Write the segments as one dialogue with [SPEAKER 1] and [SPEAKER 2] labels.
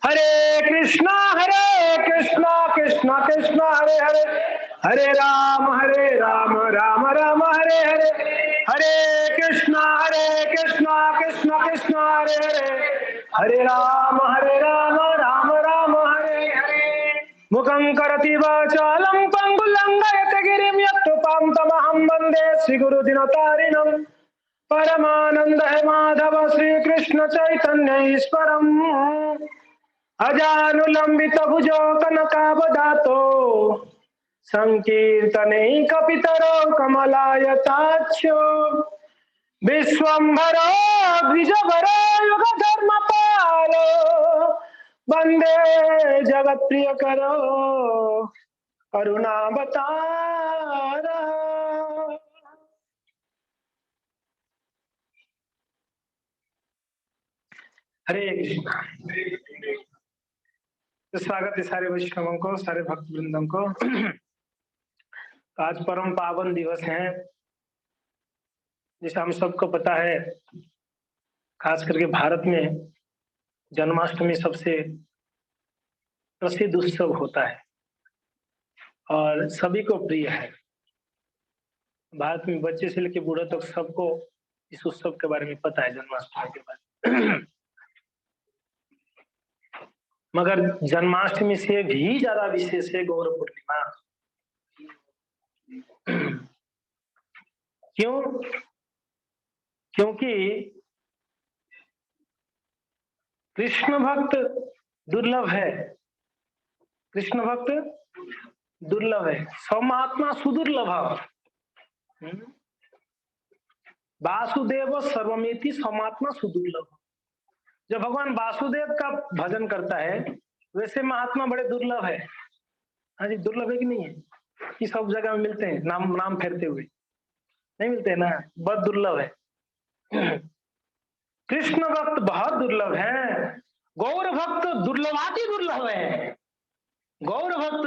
[SPEAKER 1] हरे कृष्णा कृष्णा कृष्णा हरे हरे, हरे राम राम राम हरे हरे, हरे कृष्णा कृष्णा कृष्णा हरे हरे, हरे राम राम राम हरे हरे। मुखं करोति वाचालं पंगुलंघयते गिरिं यत्कृपां तमहं वन्दे श्रीगुरुदिनतारिणम्। परमानंद है माधव श्री कृष्ण चैतन्य ईश्वरम्। अजानुलंबित भुजो कनकावदातो संकीर्तने कपितरो कमलायताक्षो विश्वम्भरो द्विजभरो युगधर्मपालो वंदे जगत्प्रिय करो करुणावतार। हरे कृष्णा। तो स्वागत है सारे वैष्णवों को, सारे भक्त वृंदों को। आज परम पावन दिवस है, जैसा हम सबको पता है। खास करके भारत में जन्माष्टमी सबसे प्रसिद्ध उत्सव होता है और सभी को प्रिय है। भारत में बच्चे से लेकर बूढ़े तक सबको इस उत्सव के बारे में पता है, जन्माष्टमी के बारे में। मगर जन्माष्टमी से भी ज्यादा विशेष है गौर पूर्णिमा। क्यों? क्योंकि कृष्ण भक्त दुर्लभ है, कृष्ण भक्त दुर्लभ है, समात्मा सुदुर्लभ। वासुदेव सर्वमेति समात्मा सुदुर्लभ। जब भगवान वासुदेव का भजन करता है वैसे महात्मा बड़े दुर्लभ है। हाँ जी, दुर्लभ है कि नहीं है? कि सब जगह में मिलते हैं, नाम नाम फेरते हुए नहीं मिलते ना, बहुत दुर्लभ है। कृष्ण भक्त बहुत दुर्लभ है, गौर भक्त दुर्लभाति दुर्लभ है। गौर भक्त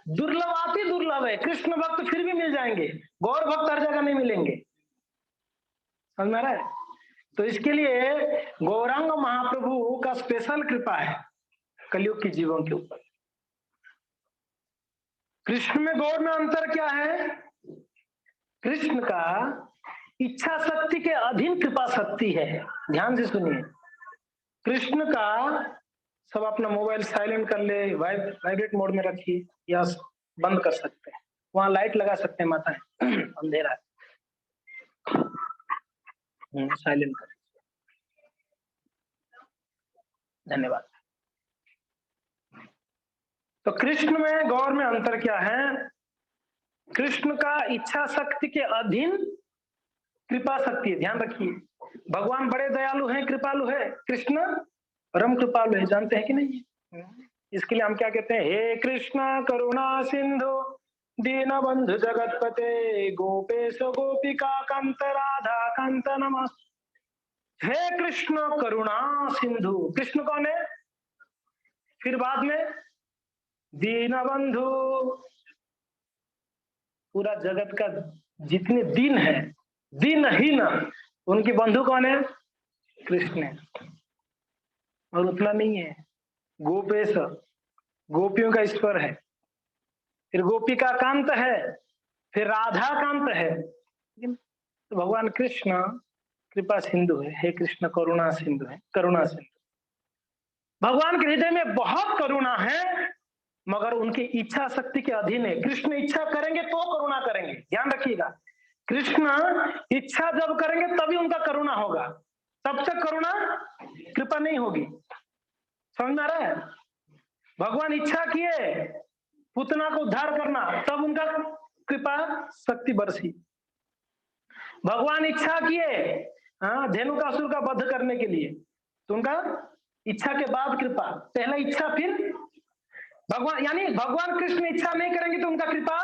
[SPEAKER 1] दुर्लभाति दुर्लभ है। कृष्ण भक्त फिर भी मिल जाएंगे, गौर भक्त हर जगह नहीं मिलेंगे। समझ में आ रहा है? तो इसके लिए गौरांग महाप्रभु का स्पेशल कृपा है कलयुग के जीवों के ऊपर। कृष्ण में गौर में अंतर क्या है? कृष्ण का इच्छा शक्ति के अधीन कृपा शक्ति है। ध्यान से सुनिए, कृष्ण का सब अपना मोबाइल साइलेंट कर ले, वाइब्रेट मोड में रखिए या बंद कर सकते हैं, वहां लाइट लगा सकते हैं, माता है अंधेरा है, साइलेंट कर। धन्यवाद। तो कृष्ण में गौर में अंतर क्या है? कृष्ण का इच्छा शक्ति के अधीन कृपा शक्ति है। ध्यान रखिए, भगवान बड़े दयालु हैं, कृपालु है। कृष्ण परम कृपालु है, जानते हैं कि नहीं? इसके लिए हम क्या कहते हैं? हे कृष्ण करुणा सिंधु दीन बंधु जगतपते गोपेश गोपिका कांत राधा कांत नमः। हे कृष्ण करुणा सिंधु, कृष्ण कौन है? फिर बाद में दीन बंधु, पूरा जगत का जितने दिन है, दीनहीन, उनके बंधु कौन है? कृष्ण है। और उतना नहीं है, गोपेश, गोपियों का ईश्वर है, फिर गोपिका कांत है, फिर राधा कांत है। तो भगवान कृष्ण कृपा सिंधु है। हे कृष्ण करुणा सिंधु है, करुणा सिंधु। भगवान के हृदय में बहुत करुणा है, मगर उनकी इच्छा शक्ति के अधीन है। कृष्ण इच्छा करेंगे तो करुणा करेंगे, ध्यान रखिएगा। कृष्ण इच्छा जब करेंगे तभी उनका करुणा होगा, तब तक करुणा कृपा नहीं होगी। समझ में आ रहा है? भगवान इच्छा किए पुतना को उद्धार करना, तब उनका कृपा शक्ति बरसी। भगवान इच्छा किए धेनुकासुर का वध करने के लिए, तो उनका इच्छा के बाद कृपा, पहला इच्छा फिर भगवान, यानी भगवान कृष्ण इच्छा नहीं करेंगे तो उनका कृपा।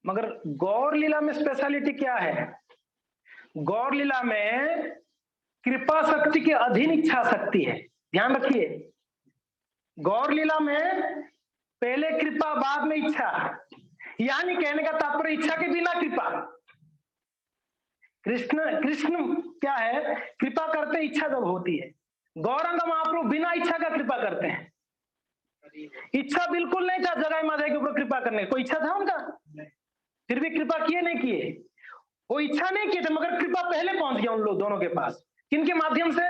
[SPEAKER 1] मगर गौर लीला में स्पेशलिटी क्या है? गौर लीला में कृपा शक्ति के अधीन इच्छा शक्ति है। ध्यान रखिए, गौर लीला में पहले कृपा बाद में इच्छा, यानी कहने का तात्पर्य इच्छा के बिना कृपा। कृष्ण क्या है? कृपा करते इच्छा जब होती है। गौरांग महाप्रभु बिना इच्छा का कृपा करते हैं। इच्छा बिल्कुल नहीं था जगाई माधव के ऊपर कृपा करने, कोई इच्छा था उनका? फिर भी कृपा किए नहीं किए, वो इच्छा नहीं किए थे, मगर कृपा पहले पहुंच गया उन लोग दोनों के पास। किनके माध्यम से?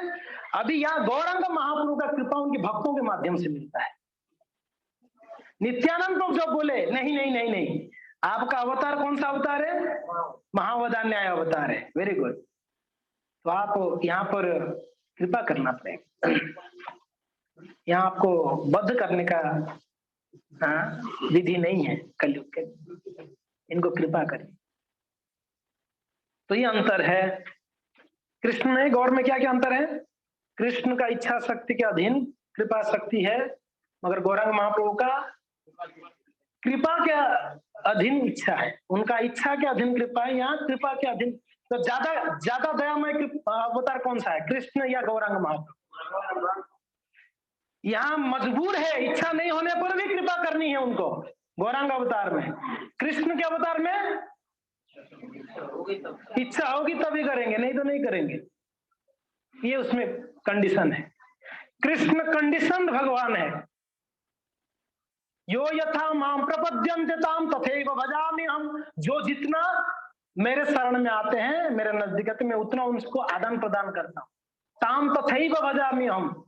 [SPEAKER 1] अभी यहाँ गौरांग महाप्रभु का कृपा उनके भक्तों के माध्यम से मिलता है। नित्यानंद तो जब बोले नहीं नहीं नहीं नहीं, आपका अवतार कौन सा अवतार है? महावदान्याय अवतार है। Very good. तो आप यहाँ पर कृपा करना पड़ेगा, यहाँ आपको बद्ध करने का विधि नहीं है कलयुग के, इनको कृपा करें। तो ये अंतर है कृष्ण में गौर में। क्या क्या अंतर है? कृष्ण का इच्छा शक्ति के अधीन कृपा शक्ति है, मगर गौरांग महाप्रभु का कृपा के अधीन इच्छा है। उनका इच्छा के अधीन कृपा है, यहाँ कृपा के अधीन। तो ज्यादा दयामय अवतार कौन सा है, कृष्ण या गौरांग महाप्रभु? यहाँ मजबूर है, इच्छा नहीं होने पर भी कृपा करनी है उनको गौरांग अवतार में। कृष्ण के अवतार में इच्छा होगी तभी करेंगे, नहीं तो नहीं करेंगे। ये उसमें कंडीशन है। कृष्ण कंडीशन भगवान है। यो यथा माम प्रपद्यन्ते ताम तथैव भजामि हम। जो जितना मेरे शरण में आते हैं, मेरे नजदीक आते, मैं उतना उनको आदान प्रदान करता हूं। ताम तथैव भजामि हम,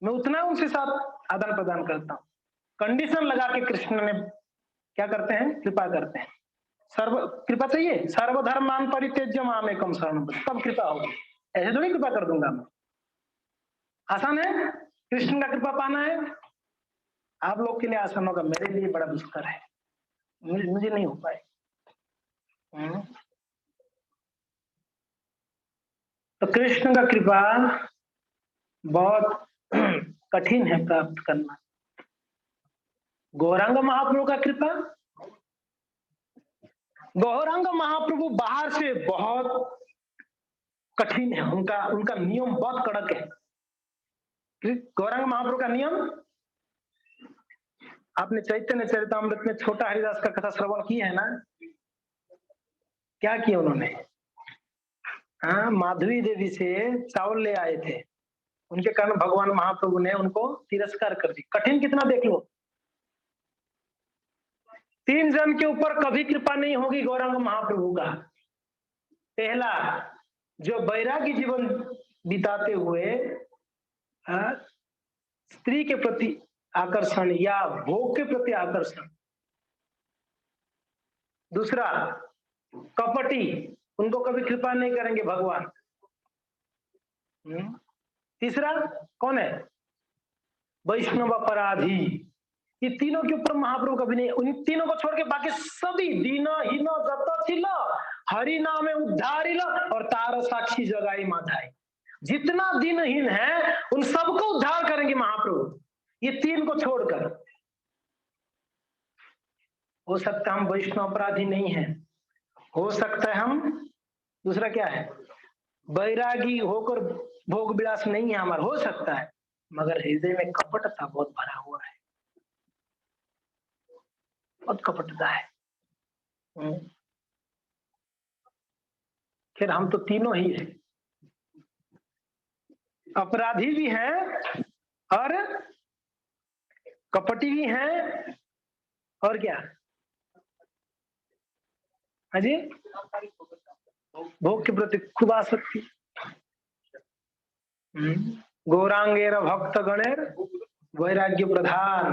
[SPEAKER 1] मैं उतना उनके साथ आदान प्रदान करता हूं। कंडीशन लगा के कृष्ण ने क्या करते हैं? कृपा करते हैं। कृपा चाहिए, सर्वधर्मान परित्यज्य मामेकम शरणं व्रज, तब कृपा होगी। ऐसे थोड़ी कृपा कर दूंगा मैं। आसान है कृष्ण का कृपा पाना है। आप लोग के लिए आसान होगा, मेरे लिए बड़ा दुष्कर है, मुझे नहीं हो पाए। तो कृष्ण का कृपा बहुत कठिन है प्राप्त करना। गौरांग महाप्रभु का कृपा, गौरांग महाप्रभु बाहर से बहुत कठिन है, उनका नियम बहुत कड़क है। गौरांग महाप्रभु का नियम, आपने चैतन्य चरितामृत में छोटा हरिदास का कथा श्रवण की है ना? क्या किया उन्होंने? माधवी देवी से चावल ले आए थे, उनके कारण भगवान महाप्रभु ने उनको तिरस्कार कर दी। कठिन कितना देख लो। 3 जन के ऊपर कभी कृपा नहीं होगी गौरांग महाप्रभु का। पहला, जो वैरागी जीवन बिताते हुए स्त्री के प्रति आकर्षण या भोग के प्रति आकर्षण। दूसरा, कपटी, उनको कभी कृपा नहीं करेंगे भगवान। तीसरा कौन है? वैष्णव अपराधी। ये तीनों के ऊपर महाप्रभु कभी नहीं। उन तीनों को छोड़ के बाकी सभी दीन हीन जत हरि नाम उद्धारिल और तार साक्षी जगाई माधाई। जितना दीनहीन है उन सबको उद्धार करेंगे महाप्रभु, ये 3 को छोड़कर। हो सकता है हम वैष्णव अपराधी नहीं है, हो सकता है हम, दूसरा क्या है, वैरागी होकर भोग विलास नहीं है हमारा, हो सकता है, मगर हृदय में कपटता बहुत भरा हुआ है, बहुत कपटता है। फिर हम तो तीनों ही हैं, अपराधी भी हैं और कपटी भी हैं, और क्या? हाँ जी, भोग के प्रति खूब आसक्ति। गौरांगेर भक्त गणेर वैराग्य प्रधान।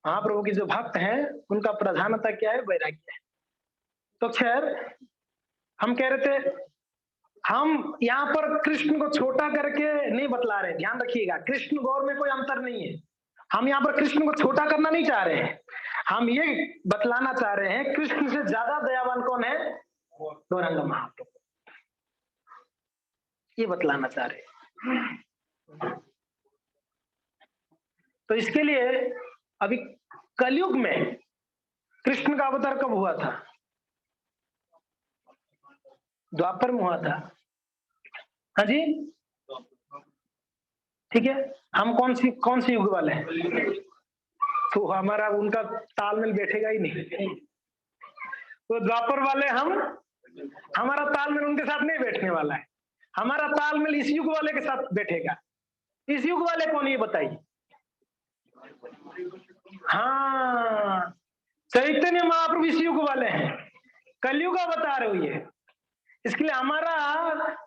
[SPEAKER 1] महाप्रभु के जो भक्त हैं उनका प्रधानता क्या है? वैराग्य है। तो खैर हम कह रहे थे, हम यहाँ पर कृष्ण को छोटा करके नहीं बतला रहे, ध्यान रखिएगा। कृष्ण गौर में कोई अंतर नहीं है। हम यहाँ पर कृष्ण को छोटा करना नहीं चाह रहे हैं, हम ये बतलाना चाह रहे हैं कृष्ण से ज्यादा दयावान कौन है? गौरांग महाप्रभु, ये बतलाना चाह रहे हैं। तो इसके लिए अभी कलयुग में कृष्ण का अवतार कब हुआ था? द्वापर में हुआ था। हाँ जी, ठीक है। हम कौन सी युग वाले हैं? तो हमारा उनका तालमेल बैठेगा ही नहीं। तो द्वापर वाले हम, हमारा तालमेल उनके साथ नहीं बैठने वाला है, हमारा तालमेल इस युग वाले के साथ बैठेगा। इस युग वाले कौन, ये बताइए। हाँ, चैतन्य महाप्रभु इस युग वाले हैं, कलयुग का बता रहे हो ये। इसके लिए हमारा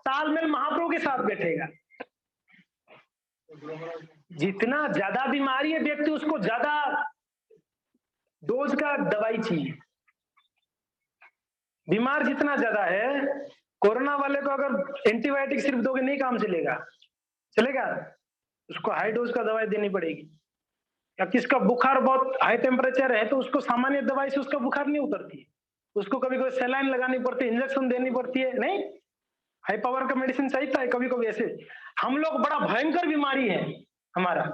[SPEAKER 1] तालमेल महाप्रभु के साथ बैठेगा। जितना ज्यादा बीमारी है व्यक्ति, उसको ज्यादा डोज का दवाई चाहिए। बीमार जितना ज्यादा है, कोरोना वाले को अगर एंटीबायोटिक सिर्फ दोगे नहीं काम चलेगा, चलेगा? उसको हाई डोज का दवाई देनी पड़ेगी। या किसका बुखार बहुत हाई टेम्परेचर है तो उसको सामान्य दवाई से उसका बुखार नहीं उतरती है, उसको कभी कभी सलाइन लगानी पड़ती है, इंजेक्शन देनी पड़ती है, नहीं हाई पावर का मेडिसिन चाहिए है कभी कभी। ऐसे हम लोग बड़ा भयंकर बीमारी है हमारा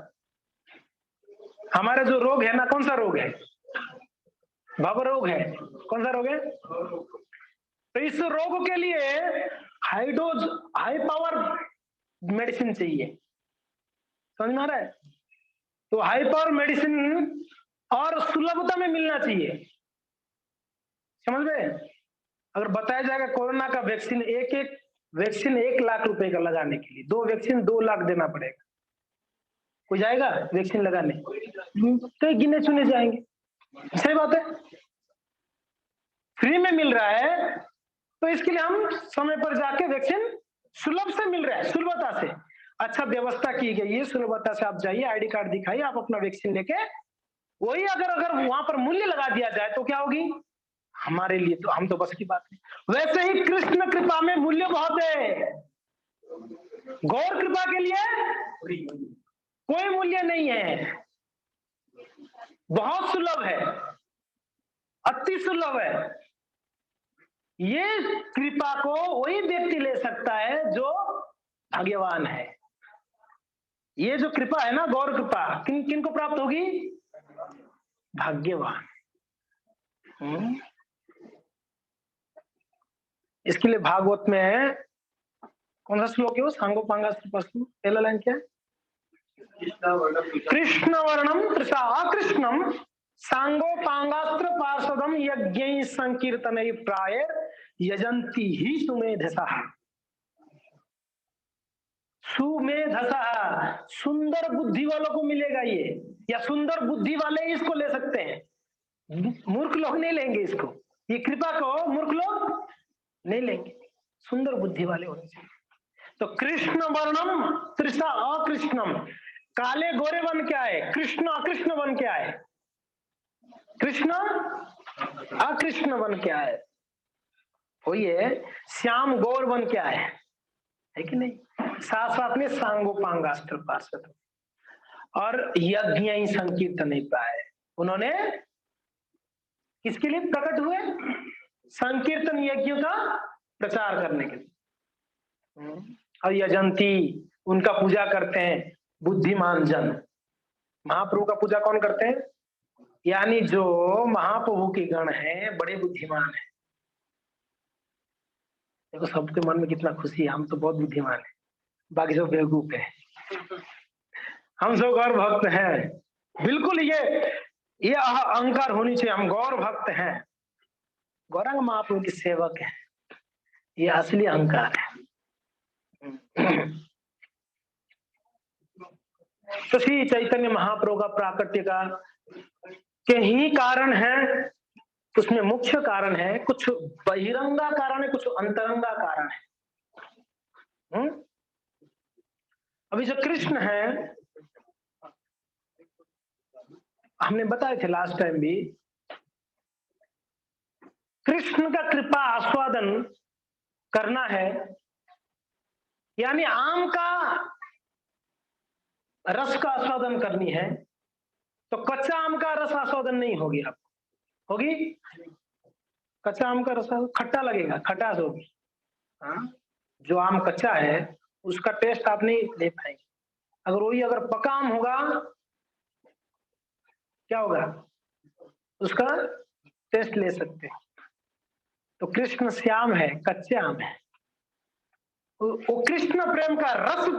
[SPEAKER 1] जो रोग है ना, कौन सा रोग है? भव रोग है। कौन सा रोग है? तो इस रोग के लिए high dose high power medicine चाहिए, समझ में आ रहा है? तो हाई पावर मेडिसिन और सुलभता में मिलना चाहिए, समझ में? अगर बताया जाएगा कोरोना का वैक्सीन, एक वैक्सीन 1 लाख रुपए का लगाने के लिए 2 वैक्सीन 2 लाख देना पड़ेगा, कोई जाएगा वैक्सीन लगाने? तो गिने चुने जाएंगे। सही बात है, फ्री में मिल रहा है तो इसके लिए हम समय पर जाके वैक्सीन सुलभ से मिल रहा है, सुलभता से अच्छा व्यवस्था की गई है, सुलभता से आप जाइए, आईडी कार्ड दिखाइए, आप अपना वैक्सीन लेके, वही अगर वहां पर मूल्य लगा दिया जाए तो क्या होगी हमारे लिए, तो हम तो बस की बात है। वैसे ही कृष्ण कृपा में मूल्य बहुत है, गौर कृपा के लिए कोई मूल्य नहीं है, बहुत सुलभ है, अति सुलभ है। ये कृपा को वही व्यक्ति ले सकता है जो भाग्यवान है। ये जो कृपा है ना, गौर कृपा, किन किन को प्राप्त होगी? भाग्यवान। इसके लिए भागवत में कौन सा श्लोक है वो? सांगोपांगास्त्र प्रश्न, पहला लाइन क्या है? कृष्ण वर्णम तृषा अकृष्णम सांगोपांगास्त्र पार्षदम यज्ञ संकीर्तन प्राय यजंती ही सुमेधसा। सुमेधसा, सुंदर बुद्धि वालों को मिलेगा ये, या सुंदर बुद्धि वाले ही इसको ले सकते हैं, मूर्ख लोग नहीं लेंगे इसको, ये कृपा को मूर्ख लोग नहीं लेंगे, सुंदर बुद्धि वाले होने चाहिए। तो कृष्ण वर्णम तृषा अकृष्णम, काले गोरे वन क्या है? कृष्ण अकृष्ण वन क्या है? कृष्ण अकृष्ण वन क्या है? वही है। श्याम गौर वन क्या है कि नहीं? साथ साथ में सांगोपांगास्त्र पार्षद और यज्ञ संकीर्तन पाए, उन्होंने किसके लिए प्रकट हुए? संकीर्तन यज्ञ का प्रचार करने के लिए। और यजंती, उनका पूजा करते हैं बुद्धिमान जन। महाप्रभु का पूजा कौन करते हैं? यानी जो महाप्रभु के गण हैं, बड़े बुद्धिमान हैं। देखो सबके मन में कितना खुशी है, हम तो बहुत बुद्धिमान है, बाकी सब बेवकूफ है, हम सब गौर भक्त हैं। बिल्कुल ये अहंकार होनी चाहिए, हम गौर भक्त हैं, गौरांग महाप्रभु के सेवक हैं, ये असली अहंकार है। तो श्री चैतन्य महाप्रभु का प्राकट्य का के ही कारण है, उसमें मुख्य कारण है, कुछ बहिरंगा कारण है, कुछ अंतरंगा कारण है। अभी जो कृष्ण है, हमने बताए थे लास्ट टाइम भी, कृष्ण का कृपा आस्वादन करना है, यानी आम का रस का आस्वादन करनी है, तो कच्चा आम का रस आस्वादन नहीं होगी, आपको होगी? कच्चा आम का रस खट्टा लगेगा, खटास होगी। जो आम कच्चा है उसका टेस्ट आप नहीं ले पाएंगे। अगर वही अगर पका आम होगा क्या होगा? उसका टेस्ट ले सकते हैं। तो कृष्ण श्याम है, कच्चे आम है, वो कृष्ण प्रेम का रस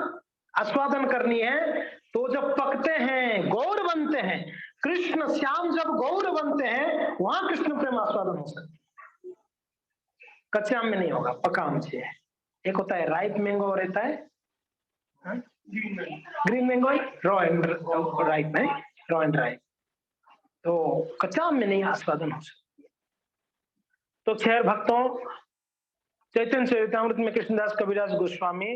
[SPEAKER 1] आस्वादन करनी है, तो जब पकते हैं गौर बनते हैं, कृष्ण श्याम जब गौर बनते हैं वहां कृष्ण प्रेम आस्वादन हो सकता है। कच्चे आम में नहीं होगा, पका आम चाहिए। एक होता है राइप मैंगो रहता है, green Bengal raw and right नहीं, रॉ एंड राइट, तो कच्चा आम में नहीं आस्वादन हो सकती। तो खैर भक्तों, चैतन्य चरितामृत में कृष्णदास कबीरदास गोस्वामी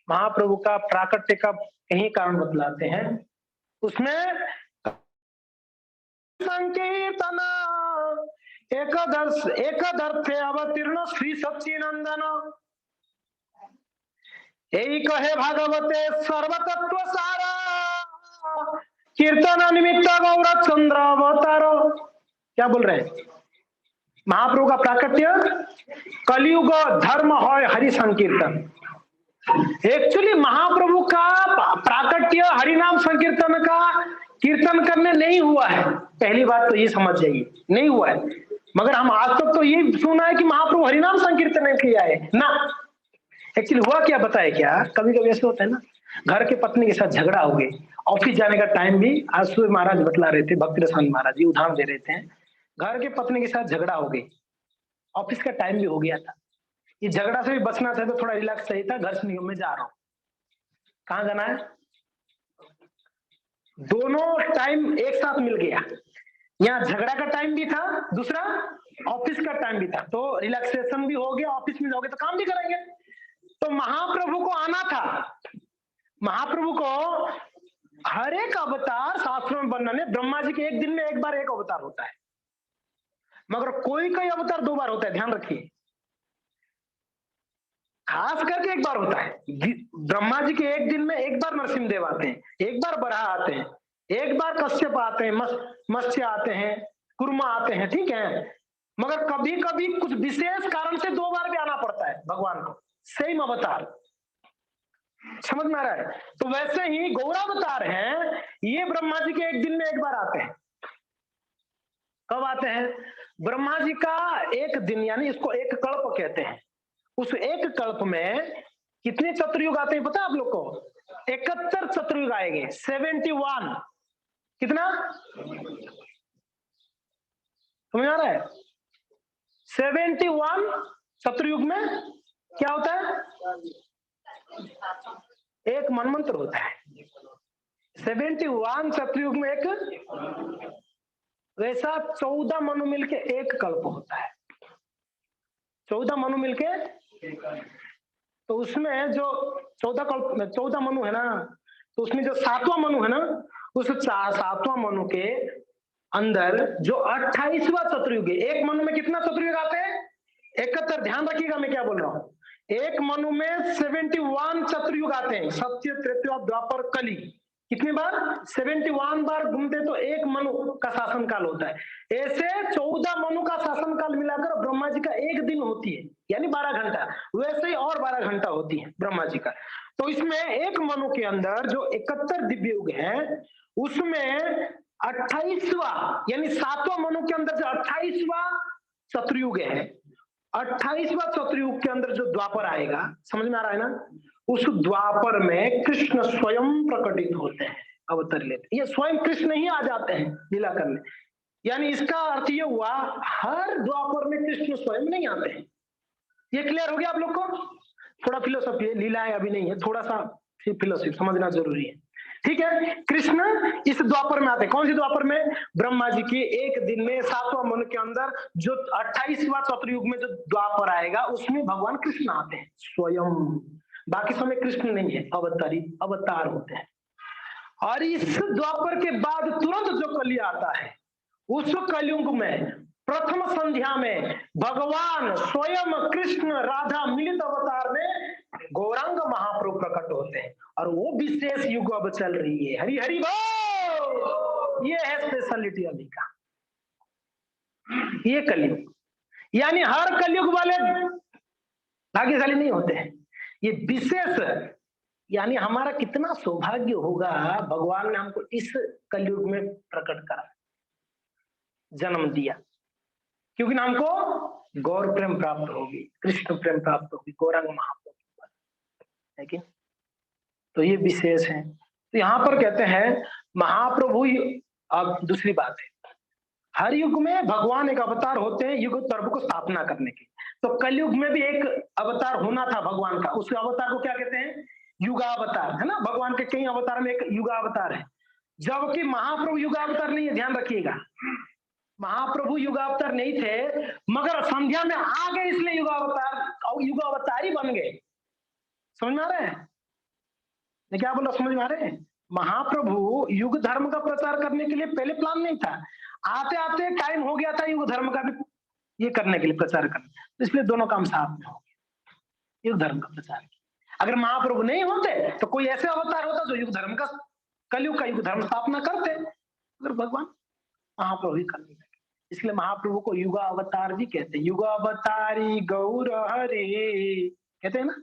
[SPEAKER 1] महाप्रभु का प्राकट्य का यही कारण बतलाते हैं। उसमें संकीर्तन एकदर्थे अवतीर्ण श्री सच्चिनंदन, यही कहे भागवते सर्वतत्व सारा, कीर्तन निमित्त गौर चंद्र अवतार। क्या बोल रहे हैं? महाप्रभु का प्राकट्य कलयुग धर्म है हरि संकीर्तन। एक्चुअली महाप्रभु का प्राकट्य हरिनाम संकीर्तन का कीर्तन करने नहीं हुआ है, पहली बात तो ये समझ जाइए, नहीं हुआ है। मगर हम आज तक तो ये सुना है कि महाप्रभु हरिनाम संकीर्तन किया है ना। एक्चुअली हुआ क्या बताए क्या, कभी कभी ऐसे होता है ना, घर के पत्नी के साथ झगड़ा हो गए, ऑफिस जाने का टाइम भी, आज सूर्य महाराज बतला रहे थे, भक्ति रसानंद महाराज जी उदाहरण दे रहे थे, घर के पत्नी के साथ झगड़ा हो गई, ऑफिस का टाइम भी हो गया था, ये झगड़ा से भी बचना था तो थोड़ा रिलैक्स चाहिए था, घर से निगम में जा रहा हूँ, कहाँ जाना है, दोनों टाइम एक साथ मिल गया, यहाँ झगड़ा का टाइम भी था, दूसरा ऑफिस का टाइम भी था, तो रिलैक्सेशन भी हो गया, ऑफिस में जाओगे तो काम भी करेंगे। तो महाप्रभु को आना था, महाप्रभु को हर एक अवतार शास्त्रों में वर्णन है, ब्रह्मा जी के एक दिन में एक बार एक अवतार होता है, मगर कोई अवतार 2 बार होता है, ध्यान रखिए, खास करके एक बार होता है। ब्रह्मा जी के एक दिन में एक बार नरसिंहदेव आते हैं, एक बार बराह आते हैं, एक बार कश्यप आते हैं, मत्स्य आते हैं, कुर्मा आते हैं, ठीक है। मगर कभी कभी कुछ विशेष कारण से 2 बार भी आना पड़ता है भगवान को, सेम अवतार, समझ में आ रहा है। तो वैसे ही गौरावतार हैं, ये ब्रह्मा जी के एक दिन में एक बार आते हैं। कब आते हैं? ब्रह्मा जी का एक दिन, यानी इसको एक कल्प कहते हैं, उस एक कल्प में कितने चतुर्युग आते हैं पता है आप लोग को? 71 चतुर्युग आएंगे, 71, कितना समझ आ रहा है? 71 चतुर्युग में क्या होता है? एक मनमंत्र होता है। 71 चतुर्युग में एक, वैसा 14 मनु मिलके एक कल्प होता है, 14 मनु मिलके, तो उसमें जो 14 कल्प में 14 मनु है ना, तो उसमें जो 7वां मनु है ना, उस 7वां मनु के अंदर जो 28वां चतुर्युग है, एक मनु में कितना चतुर्युग आते हैं? 71। ध्यान रखिएगा मैं क्या बोल रहा हूं, एक मनु में 71 चतुर्युग आते हैं, सत्य त्रेता द्वापर कली, कितनी बार? 71 बार घूमते तो एक मनु का शासन काल होता है। ऐसे 14 मनु का शासन काल मिलाकर ब्रह्मा जी का एक दिन होती है, यानी 12 घंटा, वैसे ही और 12 घंटा होती है ब्रह्मा जी का। तो इसमें एक मनु के अंदर जो 71 दिव्य युग है, उसमें 28वां यानी 7वां मनु के अंदर जो 28वां चतुर्युग है, 28वां चतुर्युग के अंदर जो द्वापर आएगा, समझ में आ रहा है ना, उस द्वापर में कृष्ण स्वयं प्रकटित होते हैं, अवतर लेते हैं, ये स्वयं कृष्ण ही आ जाते हैं लीला करने। यानी इसका अर्थ ये हुआ, हर द्वापर में कृष्ण स्वयं नहीं आते हैं। ये क्लियर हो गया आप लोग को? थोड़ा फिलोसफी है, लीला है अभी नहीं है, थोड़ा सा फिलोसफी समझना जरूरी है, ठीक है। कृष्ण इस द्वापर में आते हैं, कौन सी द्वापर में? ब्रह्मा जी के एक दिन में 7वां मनु के अंदर जो 28वां चतुर्युग में जो द्वापर आएगा, उसमें भगवान कृष्ण आते हैं स्वयं, बाकी समय कृष्ण नहीं है, अवतार होते हैं। और इस द्वापर के बाद तुरंत जो कली आता है, उस कलयुग में प्रथम संध्या में भगवान स्वयं कृष्ण राधा मिलित अवतार में गौरांग महाप्रभु प्रकट होते हैं, और वो विशेष युग अब चल रही है। हरि हरि बोल, ये है स्पेशलिटी अभी का, ये कलयुग। यानी हर कलयुग वाले भाग्यशाली नहीं होते हैं, ये विशेष, यानी हमारा कितना सौभाग्य होगा, भगवान ने हमको इस कलयुग में प्रकट करा, जन्म दिया, क्योंकि हमको गौर प्रेम प्राप्त होगी, कृष्ण प्रेम प्राप्त होगी, गौरांग महाप्रभु, है कि? तो ये विशेष है। तो यहाँ पर कहते हैं महाप्रभु, अब दूसरी बात है, हर युग में भगवान एक अवतार होते हैं युग धर्म को स्थापना करने के। तो कलयुग में भी एक अवतार होना था भगवान का, उस अवतार को क्या कहते हैं? युगावतार है ना, भगवान के कई अवतार में एक युगावतार है, जबकि महाप्रभु युगावतार नहीं है, ध्यान रखिएगा। महाप्रभु युगावतार नहीं थे, मगर संध्या में आ गए इसलिए युगावतारी बन गए। समझ में आ रहे हैं? मैं क्या बोला, समझ में आ रहे हैं? महाप्रभु युग धर्म का प्रचार करने के लिए पहले प्लान नहीं था, आते आते टाइम हो गया था युग धर्म का भी ये करने के लिए, प्रचार करने, तो इसलिए दोनों काम साथ में हो गया, युग धर्म का प्रचार। अगर महाप्रभु नहीं होते तो कोई ऐसे अवतार होता जो युग धर्म का, कलयुग का युग धर्म स्थापना करते, अगर भगवान महाप्रभु ही करने लगे, इसलिए महाप्रभु को युगा अवतार भी कहते हैं। युगा अवतारी गौर हरि कहते हैं ना,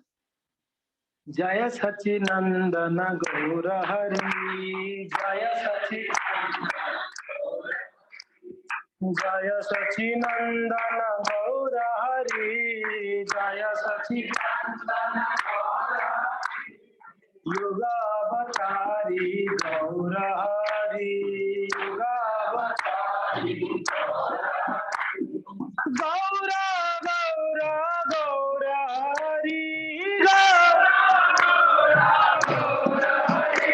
[SPEAKER 1] जय सचिनंदन गौर हरि, जय सचिनंदन गौर हरि, जय सचिनंदन युगावतारी गौर हरि, युगावतारी गौर गौर गौर हरि,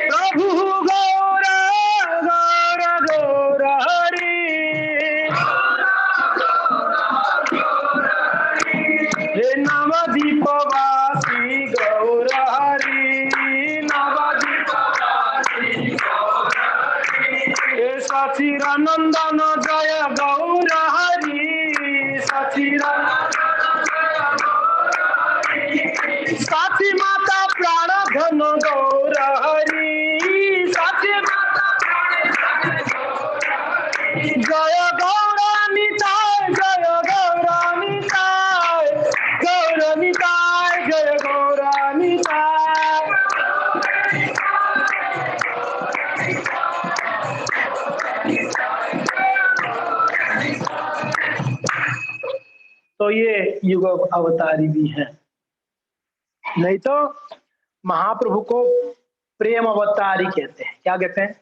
[SPEAKER 1] प्रभु गौर गौर गौर हरि, हे नवदीपवासी गौर हरि, नवदीपवासी गौर हरि, हे सचिदानंदन जय गौर हरि, साची माता प्राण धन गौर हरि, साची माता जय गौरानिताय, जय गौरानिताय, गौरानिताय, जय गौरानिताय। तो ये युग अवतारी भी है, नहीं तो महाप्रभु को प्रेम अवतारी कहते हैं। क्या कहते हैं?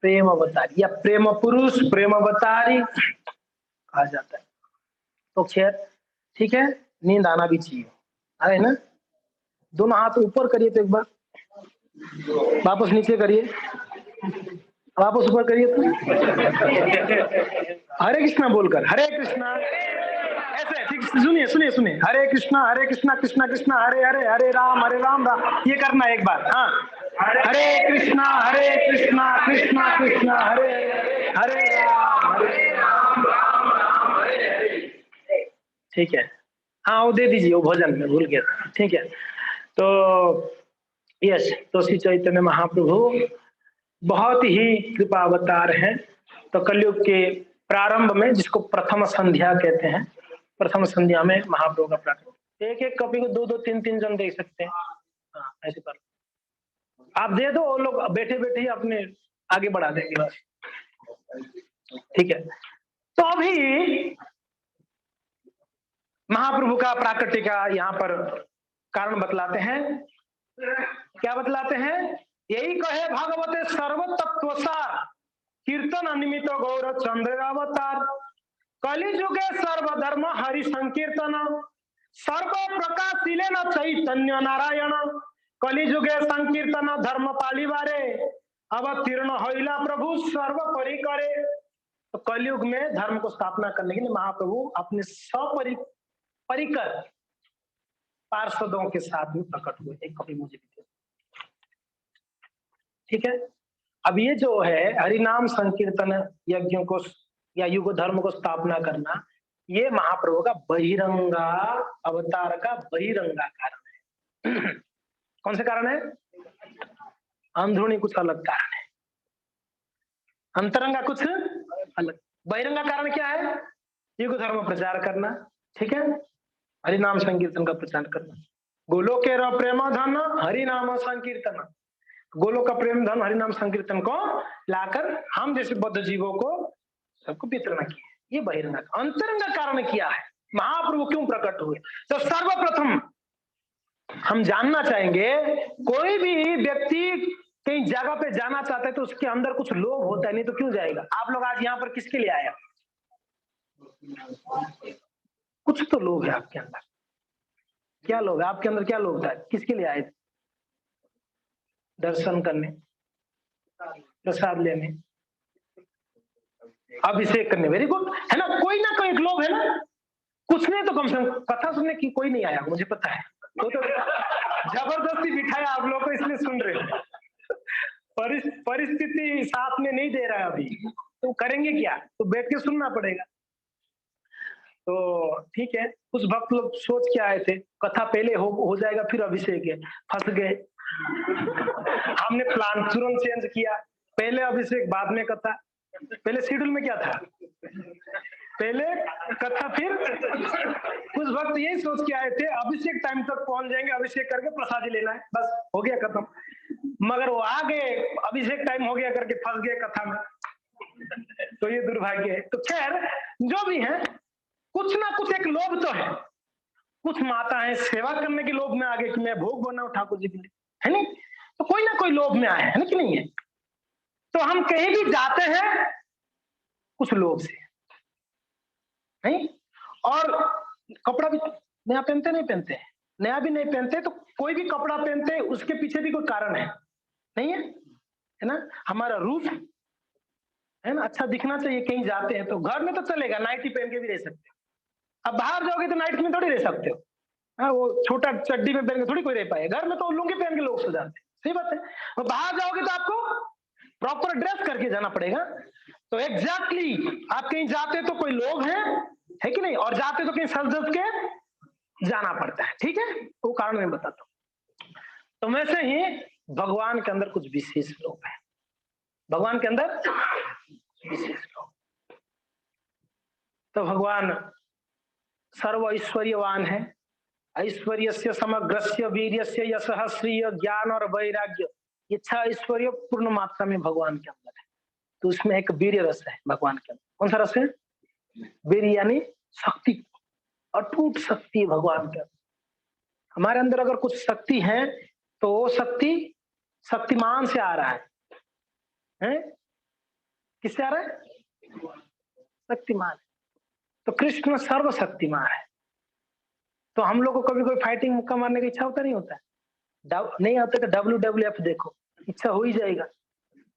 [SPEAKER 1] प्रेम अवतारी या प्रेम पुरुष, प्रेम अवतारी कहा जाता है। तो खैर ठीक है, नींद आना भी चाहिए, है ना? दोनों हाथ ऊपर करिए तो एक बार, वापस नीचे करिए, वापस ऊपर करिए तो हरे कृष्णा बोलकर, हरे कृष्णा, ऐसे ठीक, सुनिए सुनिए सुनिए, हरे कृष्णा कृष्णा कृष्णा हरे हरे, हरे राम राम, ये करना एक बार। हाँ, हरे कृष्णा कृष्णा कृष्णा हरे हरे, हरे राम राम हरे हरे। ठीक है, हाँ वो दे दीजिए, वो भोजन में भूल गया था। ठीक है, तो यस, तो श्री चैतन्य महाप्रभु बहुत ही कृपा अवतार हैं। तो कलयुग के प्रारंभ में, जिसको प्रथम संध्या कहते हैं, प्रथम संध्या में महाप्रभु का प्रारंभ। एक एक कॉपी को दो दो तीन तीन जन देख सकते हैं। हाँ, ऐसे कर आप दे दो, वो लोग बैठे बैठे ही अपने आगे बढ़ा देंगे बस। ठीक है, तो अभी महाप्रभु का प्राकट्य का यहाँ पर कारण बतलाते हैं। क्या बतलाते हैं? यही कहे भागवते सर्व तत्वसार, कीर्तन अनिमित गौर चंद्र अवतार, कलि जुगे सर्वधर्म हरि संकीर्तन, सर्व प्रकाशिले न चैतन्य नारायण, कलि जुगे संकीर्तन धर्म पालिबारे, अवतीर्ण होइला प्रभु सर्व परिकरे। तो कलयुग में धर्म को स्थापना करने के लिए महाप्रभु अपने परिकर पार्षदों के साथ में प्रकट हुए। एक कॉपी मुझे भी। ठीक है, अब ये जो है हरिनाम संकीर्तन यज्ञों को या युग धर्म को स्थापना करना, ये महाप्रभु का बहिरंगा अवतार का बहिरंगा कारण है। कौन से कारण है? अंदरूनी कुछ अलग कारण है, अंतरंगा कुछ अलग। बहिरंगा कारण क्या है? युग धर्म प्रचार करना। ठीक है, हरिनाम संकीर्तन का प्रचार करना। गोलोके प्रेम धन हरिनाम संकीर्तन, गोलोक का प्रेम धन हरिनाम संकीर्तन को लाकर हम जैसे बद्ध जीवों को सबको वितरण किया। ये बहिरंगा। अंतरंगा कारण क्या है? महाप्रभु क्यों प्रकट हुए? तो सर्वप्रथम हम जानना चाहेंगे, कोई भी व्यक्ति कहीं जगह पे जाना चाहता है तो उसके अंदर कुछ लोभ होता है, नहीं तो क्यों जाएगा? आप लोग आज यहाँ पर किसके लिए आए? कुछ तो लोभ है आपके अंदर। क्या लोभ है आपके अंदर? क्या लोभ था? किसके लिए आए? दर्शन करने, प्रसाद लेने, अभिषेक करने। वेरी गुड, है ना? कोई ना कोई एक लोभ है ना, कुछ नहीं तो कम से कम कथा सुनने की कोई नहीं आया, मुझे पता है। तो जबरदस्ती बिठाया आप लोग को, इसलिए सुन रहे हो। परिस्थिति साथ में नहीं दे रहा है अभी, तो करेंगे क्या? तो बैठ के सुनना पड़ेगा। तो ठीक है, कुछ भक्त लोग सोच के आए थे कथा पहले हो जाएगा फिर अभिषेक है, फंस गए। हमने प्लान तुरंत चेंज किया, पहले अभिषेक बाद में कथा। पहले शेड्यूल में क्या था? पहले कथा फिर कुछ भक्त यही सोच के आए थे अभिषेक टाइम तक पहुंच जाएंगे, अभिषेक करके प्रसाद लेना है, बस हो गया खत्म। मगर वो आ गए, अभिषेक टाइम हो गया करके फंस गए कथा में। तो ये दुर्भाग्य है। तो खैर जो भी है, कुछ ना कुछ एक लोभ तो है। कुछ माताएं सेवा करने के लोभ में आ गए कि मैं भोग बनाऊं ठाकुर जी के लिए, है नहीं? तो कोई ना कोई लोभ में आए, है ना कि नहीं है? तो हम कहीं भी जाते हैं कुछ लोभ से, नहीं? और कपड़ा भी नया पहनते नहीं पहनते, नया भी नहीं पहनते, तो कोई भी कपड़ा पहनते उसके पीछे भी कोई कारण है, नहीं है? है ना? हमारा रूप है ना, अच्छा दिखना चाहिए। कहीं जाते हैं तो घर में तो चलेगा, नाइटी पहन के भी रह सकते हो। अब बाहर जाओगे तो नाइट में थोड़ी रह सकते हो। हाँ, वो छोटा चड्डी में पहन के थोड़ी कोई रह पाएगा। घर में तो लुंगी पहन के लोग सो जाते हैं, सही बात है। और बाहर जाओगे तो आपको प्रॉपर ड्रेस करके जाना पड़ेगा। तो एग्जैक्टली आप कहीं जाते तो कोई लोग है कि नहीं? और जाते तो कहीं सज धज के जाना पड़ता है, ठीक है? वो कारण मैं बताता हूँ। तो वैसे ही भगवान के अंदर कुछ विशेष लोग है, भगवान के अंदर विशेष लोग। तो भगवान सर्व ऐश्वर्यवान है, ऐश्वर्य से समग्रस्य वीर्यस्य यशः श्रिय ज्ञान और वैराग्य, ये 6 ऐश्वर्य पूर्ण मात्रा में भगवान के अंदर है। तो उसमें एक वीर्य रस है भगवान के अंदर। कौन सा रस है? वीर्य यानी शक्ति, अटूट शक्ति है भगवान के अंदर। हमारे अंदर अगर कुछ शक्ति है तो वो शक्ति शक्तिमान से आ रहा है? किससे आ रहा है? शक्तिमान। तो कृष्ण सर्वशक्तिमान है। तो हम लोग को कभी कोई फाइटिंग मुक्का मारने की इच्छा होता नहीं होता है? नहीं आते तो WWF देखो, इच्छा हो ही जाएगा।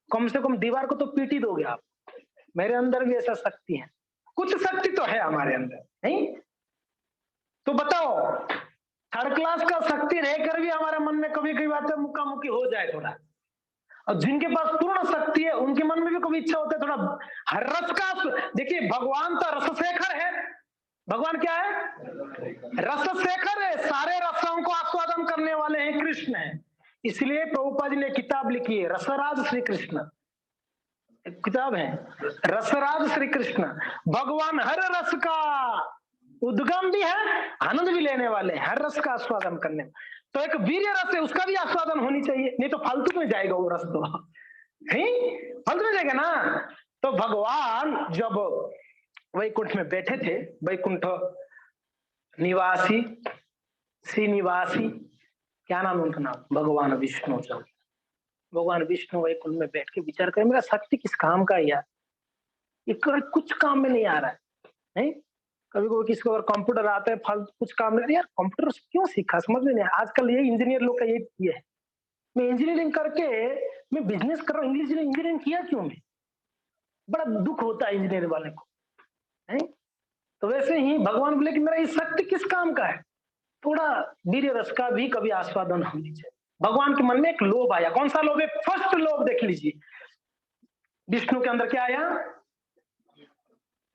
[SPEAKER 1] कम से कम दीवार को तो पीट ही दोगे आप। मेरे अंदर भी ऐसा शक्ति है, कुछ शक्ति तो है हमारे अंदर, नहीं? तो बताओ, थर्ड क्लास का शक्ति रहकर भी हमारे मन में कभी कभी बात है मुक्का मुक्की हो जाए थोड़ा। और जिनके पास पूर्ण शक्ति है उनके मन में भी कभी इच्छा होता है थोड़ा हर रस का। देखिए भगवान तो रस शेखर है। भगवान क्या है? रस शेखर है, सारे रसों को आस्वादन करने वाले हैं, कृष्ण है। इसलिए प्रभुपाद जी ने किताब लिखी है रसराज श्री कृष्ण, किताब है रसराज श्री कृष्ण। भगवान हर रस का उद्गम भी है, आनंद भी लेने वाले हैं, हर रस का आस्वादन करने। तो एक वीर्य रस है, उसका भी आस्वादन होनी चाहिए, नहीं तो फालतू में जाएगा वो रस। तो फालतू में जाएगा ना। तो भगवान जब वैकुंठ में बैठे थे, वैकुंठ निवासी श्रीनिवासी, क्या नाम उनका नाम? भगवान विष्णु। जब भगवान विष्णु वैकुंठ में बैठ के विचार करें मेरा शक्ति किस काम का यार, ये कुछ काम में नहीं आ रहा है, नहीं? कभी कभी किसी को अगर कंप्यूटर आता है फालतू कुछ काम नहीं, यार कंप्यूटर क्यों सीखा, समझ में नहीं। आजकल ये इंजीनियर लोग का ये है, मैं इंजीनियरिंग करके मैं बिजनेस कर रहा हूँ, इंजीनियरिंग किया क्यों? मैं बड़ा दुख होता है इंजीनियर वाले को, है? तो वैसे ही भगवान बोले कि मेरा ये शक्ति किस काम का है, थोड़ा वीर्य रस का भी कभी आस्वादन होनी चाहिए। भगवान के मन में एक लोभ आया। कौन सा लोभ है? फर्स्ट लोभ देख लीजिए, विष्णु के अंदर क्या आया?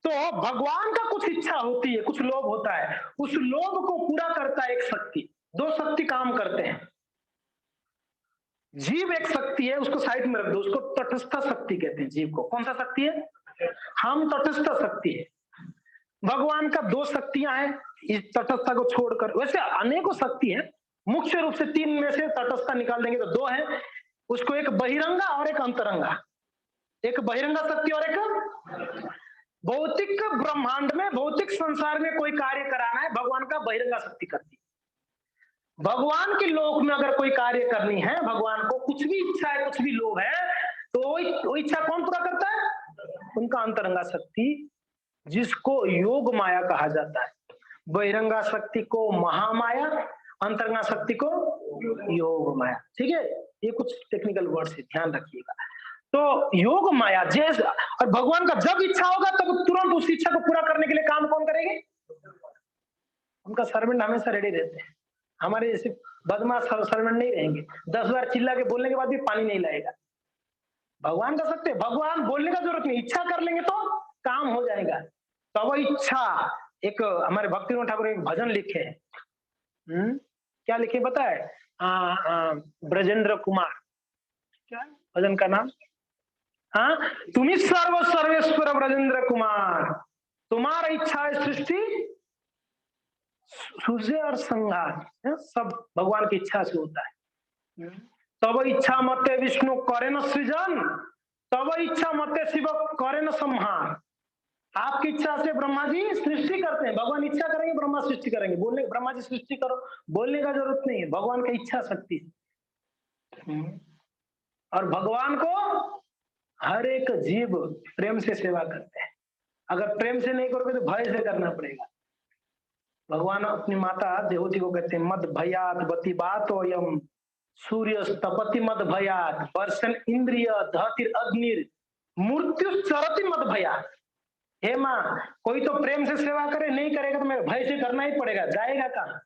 [SPEAKER 1] तो भगवान का कुछ इच्छा होती है, कुछ लोभ होता है, उस लोभ को पूरा करता है एक शक्ति। 2 शक्ति काम करते हैं। जीव एक शक्ति है, उसको साइड में रख दो, उसको तटस्थ शक्ति कहते हैं जीव को। कौन सा शक्ति है? हम तटस्थ शक्ति है। भगवान का 2 शक्तियां हैं, इस तटस्थता को छोड़कर। वैसे अनेकों शक्ति है, मुख्य रूप से 3 में से तटस्थता निकाल देंगे तो 2 है। उसको एक बहिरंगा और एक अंतरंगा। एक बहिरंगा शक्ति और एक भौतिक ब्रह्मांड में, भौतिक संसार में कोई कार्य कराना है, भगवान का बहिरंगा शक्ति करती है। भगवान के लोक में अगर कोई कार्य करनी है, भगवान को कुछ भी इच्छा है, कुछ भी लोभ है, तो वो इच्छा कौन पूरा करता है? उनका अंतरंगा शक्ति, जिसको योग माया कहा जाता है। बहिरंगा शक्ति को महामाया अंतरंगा शक्ति को योग माया। ठीक है, ये कुछ टेक्निकल वर्ड से ध्यान रखिएगा। तो योग माया जैसे, और भगवान का जब इच्छा होगा तब तुरंत उस इच्छा को पूरा करने के लिए काम कौन करेंगे? उनका सर्वेंट हमेशा रेडी रहते हैं। हमारे जैसे बदमाश सर्वेंट नहीं रहेंगे, 10 बार चिल्ला के बोलने के बाद भी पानी नहीं लाएगा। भगवान कर सकते, भगवान बोलने का जरूरत नहीं, इच्छा कर लेंगे तो काम हो जाएगा। तो वो इच्छा, एक हमारे भक्तिविनोद ठाकुर एक भजन लिखे हैं, क्या लिखे पता है? ब्रजेंद्र कुमार, क्या भजन का नाम? हाँ, तुम्ही सर्व सर्वेश्वर ब्रजेंद्र कुमार, तुम्हारा इच्छा है सृष्टि सूर्य और संहार, सब भगवान की इच्छा से होता है। तब इच्छा मते विष्णु करे न सृजन, तब इच्छा मते शिव करे न संहार। आपकी इच्छा से ब्रह्मा जी सृष्टि करते हैं, भगवान इच्छा करेंगे ब्रह्मा सृष्टि करेंगे। बोलने ब्रह्मा जी सृष्टि करो बोलने का जरूरत नहीं है, भगवान की इच्छा शक्ति। और भगवान को हर एक जीव प्रेम से सेवा करते हैं। अगर प्रेम से नहीं करोगे तो भय से करना पड़ेगा। भगवान अपनी माता देवती को कहते हैं, मद भयात बति बात यम सूर्य तपति मद भयात वर्षन इंद्रिय धतिर अग्निर मृत्यु चरति मद भयात। हे माँ, कोई तो प्रेम से सेवा करे, नहीं करेगा तो मैं भय से करना ही पड़ेगा, जाएगा कहाँ?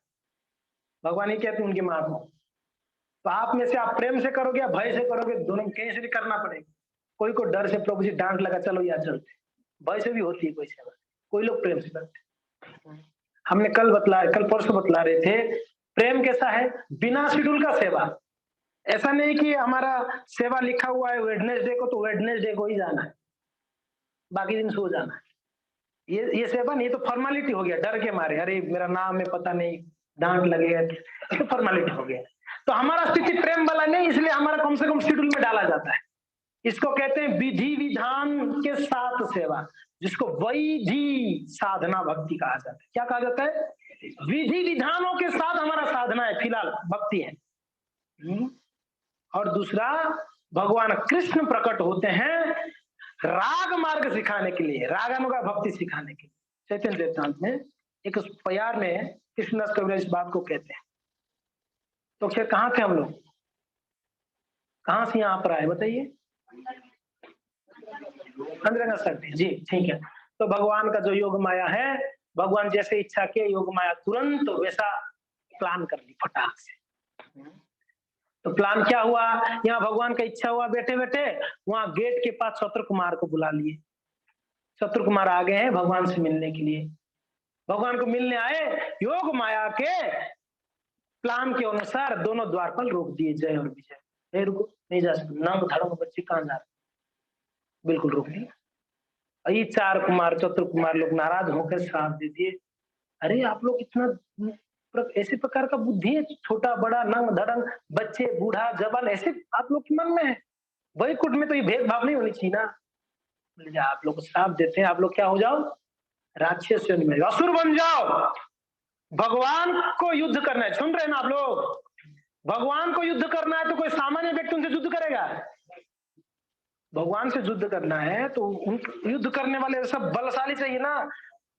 [SPEAKER 1] भगवान ही कहते हैं उनकी माँ को। तो आप में से आप प्रेम से करोगे या भय से करोगे, दोनों कहीं से भी करना पड़ेगा। कोई को डर से प्रभु जी डांट लगा चलो या चलते, भय से भी होती है कोई सेवा, कोई लोग प्रेम से करते। हमने कल परसों बतला रहे थे, प्रेम कैसा है? बिना शेड्यूल का सेवा। ऐसा नहीं कि हमारा सेवा लिखा हुआ है वेडनेसडे को तो वेडनेसडे को ही जाना है, बाकी दिन सो जाना है। ये सेवा नहीं, ये तो फॉर्मेलिटी हो गया, डर के मारे, अरे मेरा नाम है पता नहीं डांट लगेगा, तो फॉर्मेलिटी हो गया। तो हमारा स्थिति प्रेम वाला नहीं, इसलिए हमारा कम से कम शेड्यूल में डाला जाता है। इसको कहते हैं विधि विधान के साथ सेवा, जिसको वैधि साधना भक्ति कहा जाता है। क्या कहा जाता है? विधि विधानों के साथ हमारा साधना है, फिलहाल भक्ति है। और दूसरा, भगवान कृष्ण प्रकट होते हैं राग मार्ग सिखाने के लिए, रागानुगा भक्ति सिखाने के लिए। चैतन्य चैतामृत में एक प्यार में कृष्णदास कविराज इस बात को कहते हैं। तो खैर कहाँ थे हम लोग, कहाँ से यहाँ पर आए बताइए? अंतरंगा शक्ति, जी ठीक है। तो भगवान का जो योग माया है, भगवान जैसे इच्छा के योग माया तुरंत वैसा प्लान कर ली फटाक से। तो प्लान क्या हुआ? यहाँ भगवान का इच्छा हुआ, बैठे बैठे वहां गेट के पास शत्रु कुमार को बुला लिए। शत्रु कुमार आ गए हैं भगवान से मिलने के लिए। भगवान को मिलने आए, योग माया के प्लान के अनुसार दोनों द्वारपाल रोक दिए, जय और विजय। नहीं रुको, नहीं जा सकते, नंग धड़ंग बच्चे कहाँ जा रहे, बिल्कुल रोक दिए। ये 4 कुमार चतुर कुमार लोग नाराज होकर श्राप दे दिए, अरे आप लोग इतना ऐसे प्रकार का बुद्धि है, छोटा बड़ा नंग धड़ंग बच्चे बूढ़ा जवान ऐसे आप लोग के मन में है? वैकुंठ में तो ये भेदभाव नहीं होनी चाहिए ना। आप लोग को श्राप देते हैं, आप लोग क्या हो जाओ? राक्षस योनि में, असुर बन जाओ। भगवान को युद्ध करना है, सुन रहे हैं ना आप लोग? भगवान को युद्ध करना है तो कोई सामान्य व्यक्ति उनसे युद्ध करेगा? भगवान से युद्ध करना है तो युद्ध करने वाले सब बलशाली चाहिए ना,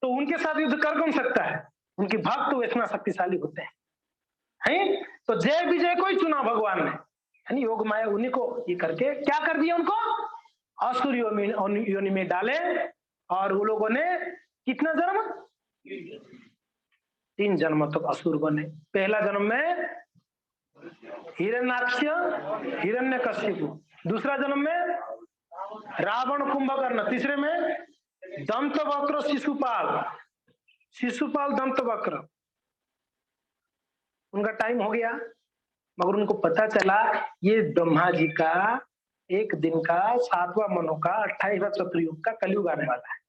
[SPEAKER 1] तो उनके साथ युद्ध कर कौन सकता है? उनके भक्त तो इतना शक्तिशाली होते हैं। तो जय विजय को ही चुना भगवान ने, यानी योग माया उन्हीं को ये करके क्या कर दिया, उनको असुर योनि में डाले। और वो लोगों ने कितना जन्म? 3 जन्म तक असुर बने। पहला जन्म में हिरण्याक्ष हिरण्यकशिपु, दूसरा जन्म में रावण कुंभकर्ण, तीसरे में दंतवक्र शिशुपाल दंतवक्र। उनका टाइम हो गया, मगर उनको पता चला ये ब्रह्मा जी का एक दिन का 7वां मनु का 28वां चतुर्युग का कलयुग आने वाला है।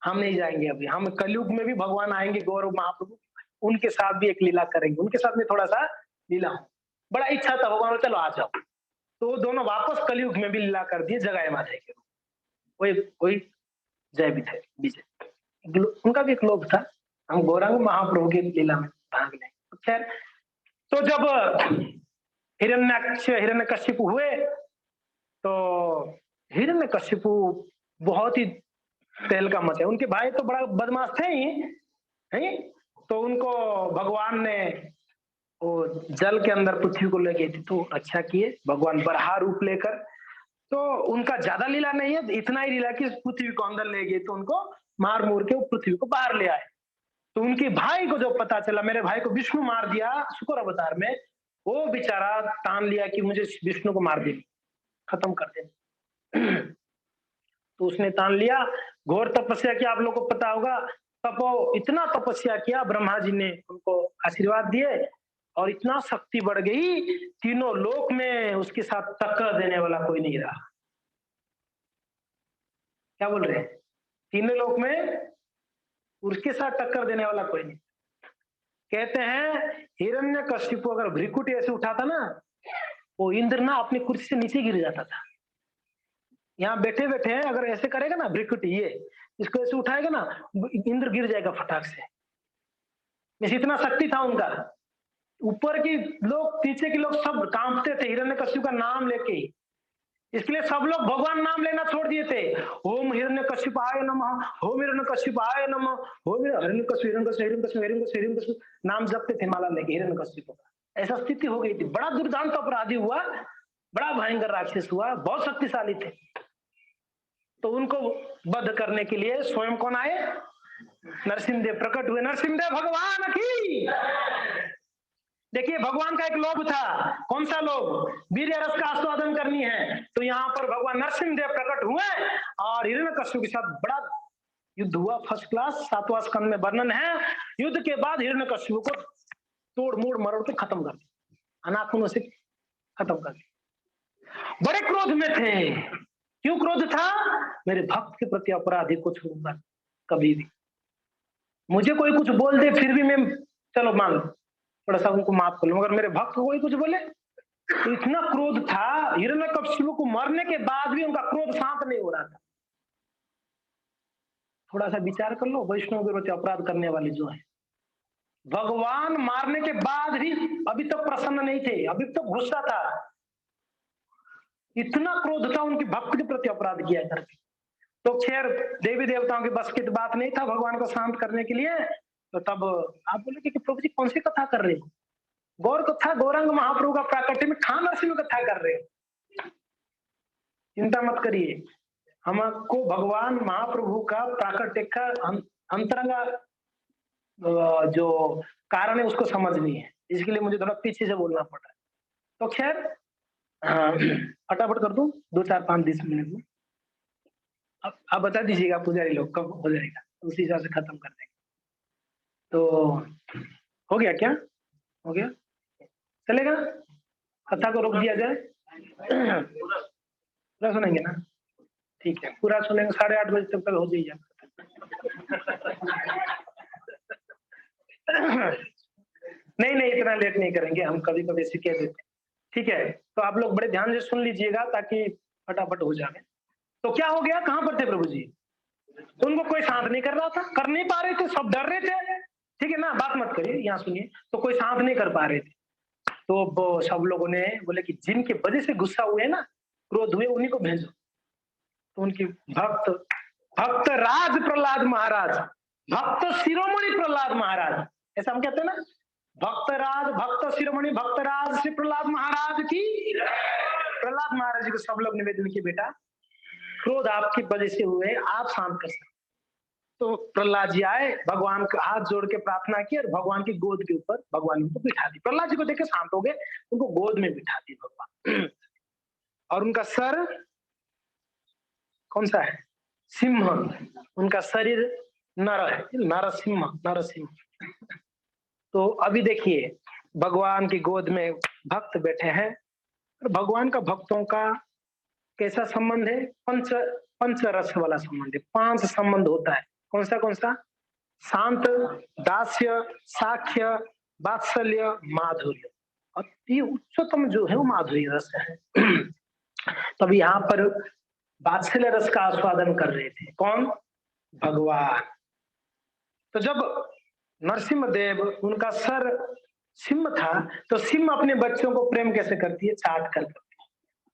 [SPEAKER 1] हम नहीं जाएंगे अभी, हम कलयुग में भी भगवान आएंगे, गौरव महाप्रभु, उनके साथ भी एक लीला करेंगे, उनके साथ में थोड़ा सा लीला हो। बड़ा इच्छा था भगवान, चलो आ जाओ। तो दोनों वापस कलयुग में भी लीला कर दिए जगाए माधे के रूप। वही जय विजय, उनका भी एक लोभ था, हम गौरांग महाप्रभु की लीला में भाग लें। खैर, तो जब हिरण्याक्ष हिरण्यकशिपु हुए तो हिरण्यकशिपु बहुत ही तेल का मत है, उनके भाई तो बड़ा बदमाश थे ही, है? तो उनको भगवान ने वो जल के अंदर पृथ्वी को ले गई थी तो रक्षा किए भगवान बराह रूप लेकर। तो उनका ज्यादा लीला नहीं है, इतना ही लीला कि पृथ्वी को अंदर ले गए तो उनको मार मूर के पृथ्वी को बाहर ले आए। तो उनके भाई को जब पता चला मेरे भाई को विष्णु मार दिया शुक्र अवतार में, वो बेचारा ठान लिया कि मुझे विष्णु को मार दे, खत्म कर दे। तो उसने ठान लिया, घोर तपस्या किया, आप लोगों को पता होगा। तपो इतना तपस्या किया, ब्रह्मा जी ने उनको आशीर्वाद दिए और इतना शक्ति बढ़ गई, तीनों लोक में उसके साथ टक्कर देने वाला कोई नहीं रहा। क्या बोल रहे हैं? तीनों लोक में उसके साथ टक्कर देने वाला कोई नहीं। कहते हैं हिरण्यकशिपु अगर भ्रिकुटी ऐसे उठाता ना, वो इंद्र ना अपनी कुर्सी से नीचे गिर जाता था। यहाँ बैठे बैठे अगर ऐसे करेगा ना भ्रिकुटी, ये इसको ऐसे उठाएगा ना, इंद्र गिर जाएगा फटाक से। इतना शक्ति था उनका। ऊपर की लोग नीचे के लोग सब कांपते थे हिरण्यकशिपु का नाम लेके ही। इसलिए सब लोग भगवान नाम लेना छोड़ दिए थे। ओम हिरण्यकशिपाय नमः, ओम हिरण्यकशिपाय नमः, ओम हिरण्यकशिपु हिरण्यकशिपु हिरण्यकशिपु हिरण्यकशिपु हिरण्यकशिपु नाम जपते थे माला लेके हिरण्यकशिपु का। ऐसा स्थिति हो गई थी, बड़ा दुर्दांत अपराधी हुआ, बड़ा भयंकर राक्षस हुआ, बहुत शक्तिशाली थे। तो उनको वध करने के लिए स्वयं कौन आए? नरसिंहदेव प्रकट हुए। नरसिंहदेव भगवान की। देखिए भगवान का एक लोभ था, कौन सा लोभ? वीर्य रस का आस्वादन करनी है। तो यहाँ पर भगवान नरसिंहदेव प्रकट हुए और हिरण्यकशिपु के साथ बड़ा युद्ध हुआ, फर्स्ट क्लास। 7वां स्कंद में वर्णन है। युद्ध के बाद हिरण्यकशिपु को तोड़ मोड़ मरोड़ के खत्म कर दिया, अनाखूनों से खत्म कर दिया। बड़े क्रोध में थे। क्यों क्रोध था? मेरे भक्त के प्रति अपराधी को छोड़ूंगा कभी भी। मुझे कोई कुछ बोल दे फिर भी मैं चलो मान लो, थोड़ा सा उनको माफ कर लूं, मगर मेरे भक्त को कोई कुछ बोले तो इतना क्रोध था। हिरण्यकशिपु को मरने के बाद भी उनका क्रोध शांत नहीं हो रहा था। थोड़ा सा विचार कर लो, वैष्णव के प्रति अपराध करने वाले जो है, भगवान मारने के बाद भी अभी तक प्रसन्न नहीं थे, अभी तक गुस्सा था। इतना क्रोध था उनके भक्त के प्रति अपराध किया करके। तो खैर देवी देवताओं के बस की तो बात नहीं था भगवान को शांत करने के लिए। तो तब आप बोले कि प्रभु जी कौन सी कथा कर रहे हो? गौर कथा, गौरंग महाप्रभु का प्राकट्य में खान नरसिंह कथा कर रहे हो। चिंता मत करिए, हमको भगवान महाप्रभु का प्राकट्य का अंतरंगा जो कारण है उसको समझनी है, इसके लिए मुझे थोड़ा पीछे से बोलना पड़ रहा है। तो खैर फटाफट कर दूं 2 4 5 10 मिनट में। अब आप बता दीजिएगा पुजारी लोग कब हो जाएगा, उसी हिसाब से खत्म कर देंगे। तो हो गया क्या? हो गया? चलेगा? कथा को रोक दिया जाए? पूरा सुनेंगे ना? ठीक है, पूरा सुनेंगे। 8:30 बजे तक हो जाइए। नहीं नहीं, इतना लेट नहीं करेंगे हम, कभी कभी ऐसे कह देते। ठीक है, तो आप लोग बड़े ध्यान से सुन लीजिएगा ताकि फटाफट हो जाए। तो क्या हो गया? कहां पर थे प्रभु जी? उनको कोई शांत नहीं कर रहा था, कर नहीं पा रहे थे, सब डर रहे थे। ठीक है ना, बात मत करिए, यहाँ सुनिए। तो कोई शांत नहीं कर पा रहे थे। तो सब लोगों ने बोले कि जिनके वजह से गुस्सा हुए ना, क्रोध हुए, उन्हीं को भेजो। तो उनकी भक्त भक्त राज प्रहलाद महाराज, भक्त शिरोमणि प्रहलाद महाराज, ऐसा हम कहते हैं ना, भक्तराज, भक्त शिरोमणि भक्तराज श्री प्रहलाद महाराज की। प्रहलाद महाराज जी को सब लोग निवेदन किए, बेटा क्रोध आपकी वजह से हुए, आप शांत कर सकते। तो प्रहलाद जी आए, भगवान का हाथ जोड़ के प्रार्थना की और भगवान की गोद के ऊपर भगवान उनको बिठा दी। प्रहलाद जी को देख के शांत हो गए, उनको गोद में बिठा दी भगवान। और उनका सर कौन सा है? सिंह। उनका शरीर नर है, नरसिंह, नरसिंह। तो अभी देखिए भगवान की गोद में भक्त बैठे हैं। भगवान का भक्तों का कैसा संबंध है? पंच रस वाला संबंध है। 5 संबंध होता है। कौन सा? शांत, दास्य, साख्य, वात्सल्य, माधुर्य। अति उच्चतम जो है वो माधुर्य रस है। तब यहाँ पर वात्सल्य रस का आस्वादन कर रहे थे कौन? भगवान। तो जब नरसिंह देव, उनका सर सिंह था, तो सिंह अपने बच्चों को प्रेम कैसे करती है? चाट कर करती है।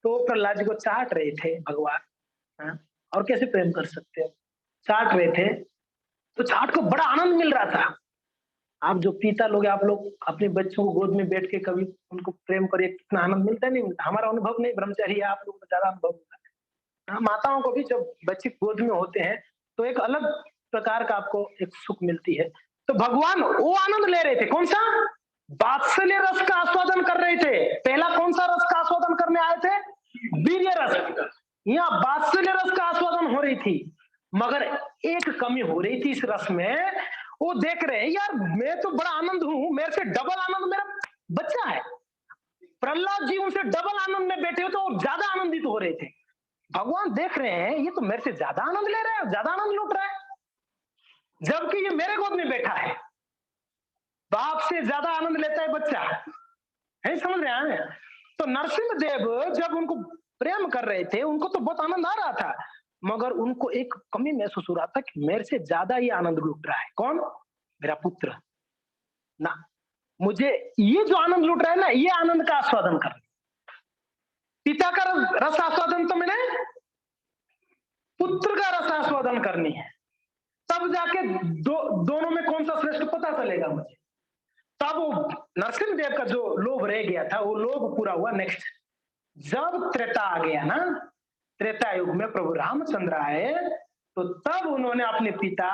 [SPEAKER 1] तो प्रहलाद जी को चाट रहे थे भगवान। हाँ? और कैसे प्रेम कर सकते हो? चाट रहे थे, तो चाट को बड़ा आनंद मिल रहा था। आप जो पिता लोग हैं, आप लोग अपने बच्चों को गोद में बैठ के कभी उनको प्रेम करिए, कितना आनंद मिलता है, नहीं मिलता? हमारा अनुभव नहीं, ब्रह्मचारी है, आप लोग को ज्यादा अनुभव होता है। हाँ, माताओं को भी जब बच्चे गोद में होते हैं तो एक अलग प्रकार का आपको एक सुख मिलती है। तो भगवान वो आनंद ले रहे थे, कौन सा? वात्सल्य रस का आस्वादन कर रहे थे। पहला कौन सा रस का आस्वादन करने आए थे? वीर्य रस। यहाँ वात्सल्य रस का आस्वादन हो रही थी, मगर एक कमी हो रही थी इस रस में। वो देख रहे हैं, यार मैं तो बड़ा आनंद हूं, मेरे से डबल आनंद मेरा बच्चा है। प्रहलाद जी उनसे डबल आनंद में बैठे हो तो ज्यादा आनंदित हो रहे थे। भगवान देख रहे हैं, ये तो मेरे से ज्यादा आनंद ले रहा है, ज्यादा आनंद लूट रहा है, जबकि ये मेरे गोद में बैठा है। बाप से ज्यादा आनंद लेता है बच्चा, है, समझ रहे हैं? तो नरसिंह देव जब उनको प्रेम कर रहे थे, उनको तो बहुत आनंद आ रहा था, मगर उनको एक कमी महसूस हो रहा था कि मेरे से ज्यादा ये आनंद लूट रहा है। कौन? मेरा पुत्र ना। मुझे ये जो आनंद लूट रहा है ना, ये आनंद का आस्वादन कर, पिता का रस आस्वादन तो मैंने पुत्र का रस आस्वादन करनी है। तब जाके दोनों में कौन सा श्रेष्ठ पता चलेगा मुझे। तब वो नरसिंह देव का जो लोभ रह गया था, वो लोभ पूरा हुआ। नेक्स्ट जब त्रेता आ गया ना, त्रेता युग में प्रभु रामचंद्र आए, तो तब उन्होंने अपने पिता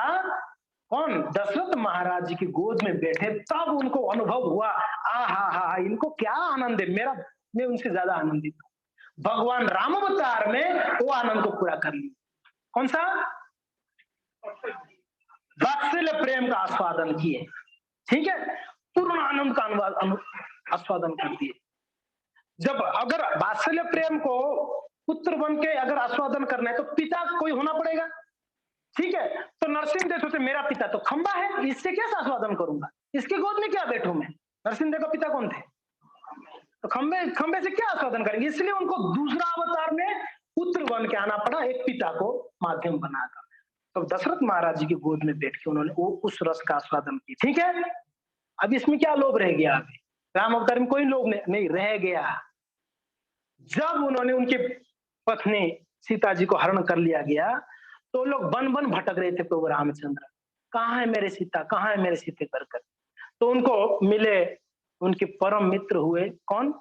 [SPEAKER 1] कौन? दशरथ महाराज जी की गोद में बैठे, तब उनको अनुभव हुआ, आ हा इनको क्या आनंद है, मेरा, मैं उनसे ज्यादा आनंदित हूं। भगवान राम अवतार में वो आनंद को पूरा कर लिया। कौन सा? वात्सल्य प्रेम का आस्वादन किए, ठीक है, पूर्ण आनंद का आस्वादन कर दिए। जब अगर वात्सल्य प्रेम को पुत्र बन के अगर आस्वादन करना है तो पिता कोई होना पड़ेगा, ठीक है। तो नरसिंह देव सोचे मेरा पिता तो खंबा है, इससे कैसे आस्वादन करूंगा, इसके गोद में क्या बैठूं मैं? नरसिंह देव का पिता कौन थे? तो खंबे से क्या आस्वादन करेंगे, इसलिए उनको दूसरा अवतार में पुत्र बन के आना पड़ा, एक पिता को माध्यम बनाकर। तो दशरथ महाराज जी की गोद में बैठ के उन्होंने वो उस रस का आस्वादन किया, ठीक है। अब इसमें क्या लोभ रह गया? अभी राम अवतार में कोई लोभ नहीं रह गया। जब उन्होंने उनकी पत्नी सीता जी को हरण कर लिया गया, तो लोग वन वन भटक रहे थे, प्रभु रामचंद्र कहाँ है मेरे सीता, कहाँ है मेरे सीते कर कर। तो उनको मिले, उनके परम मित्र हुए, कौन?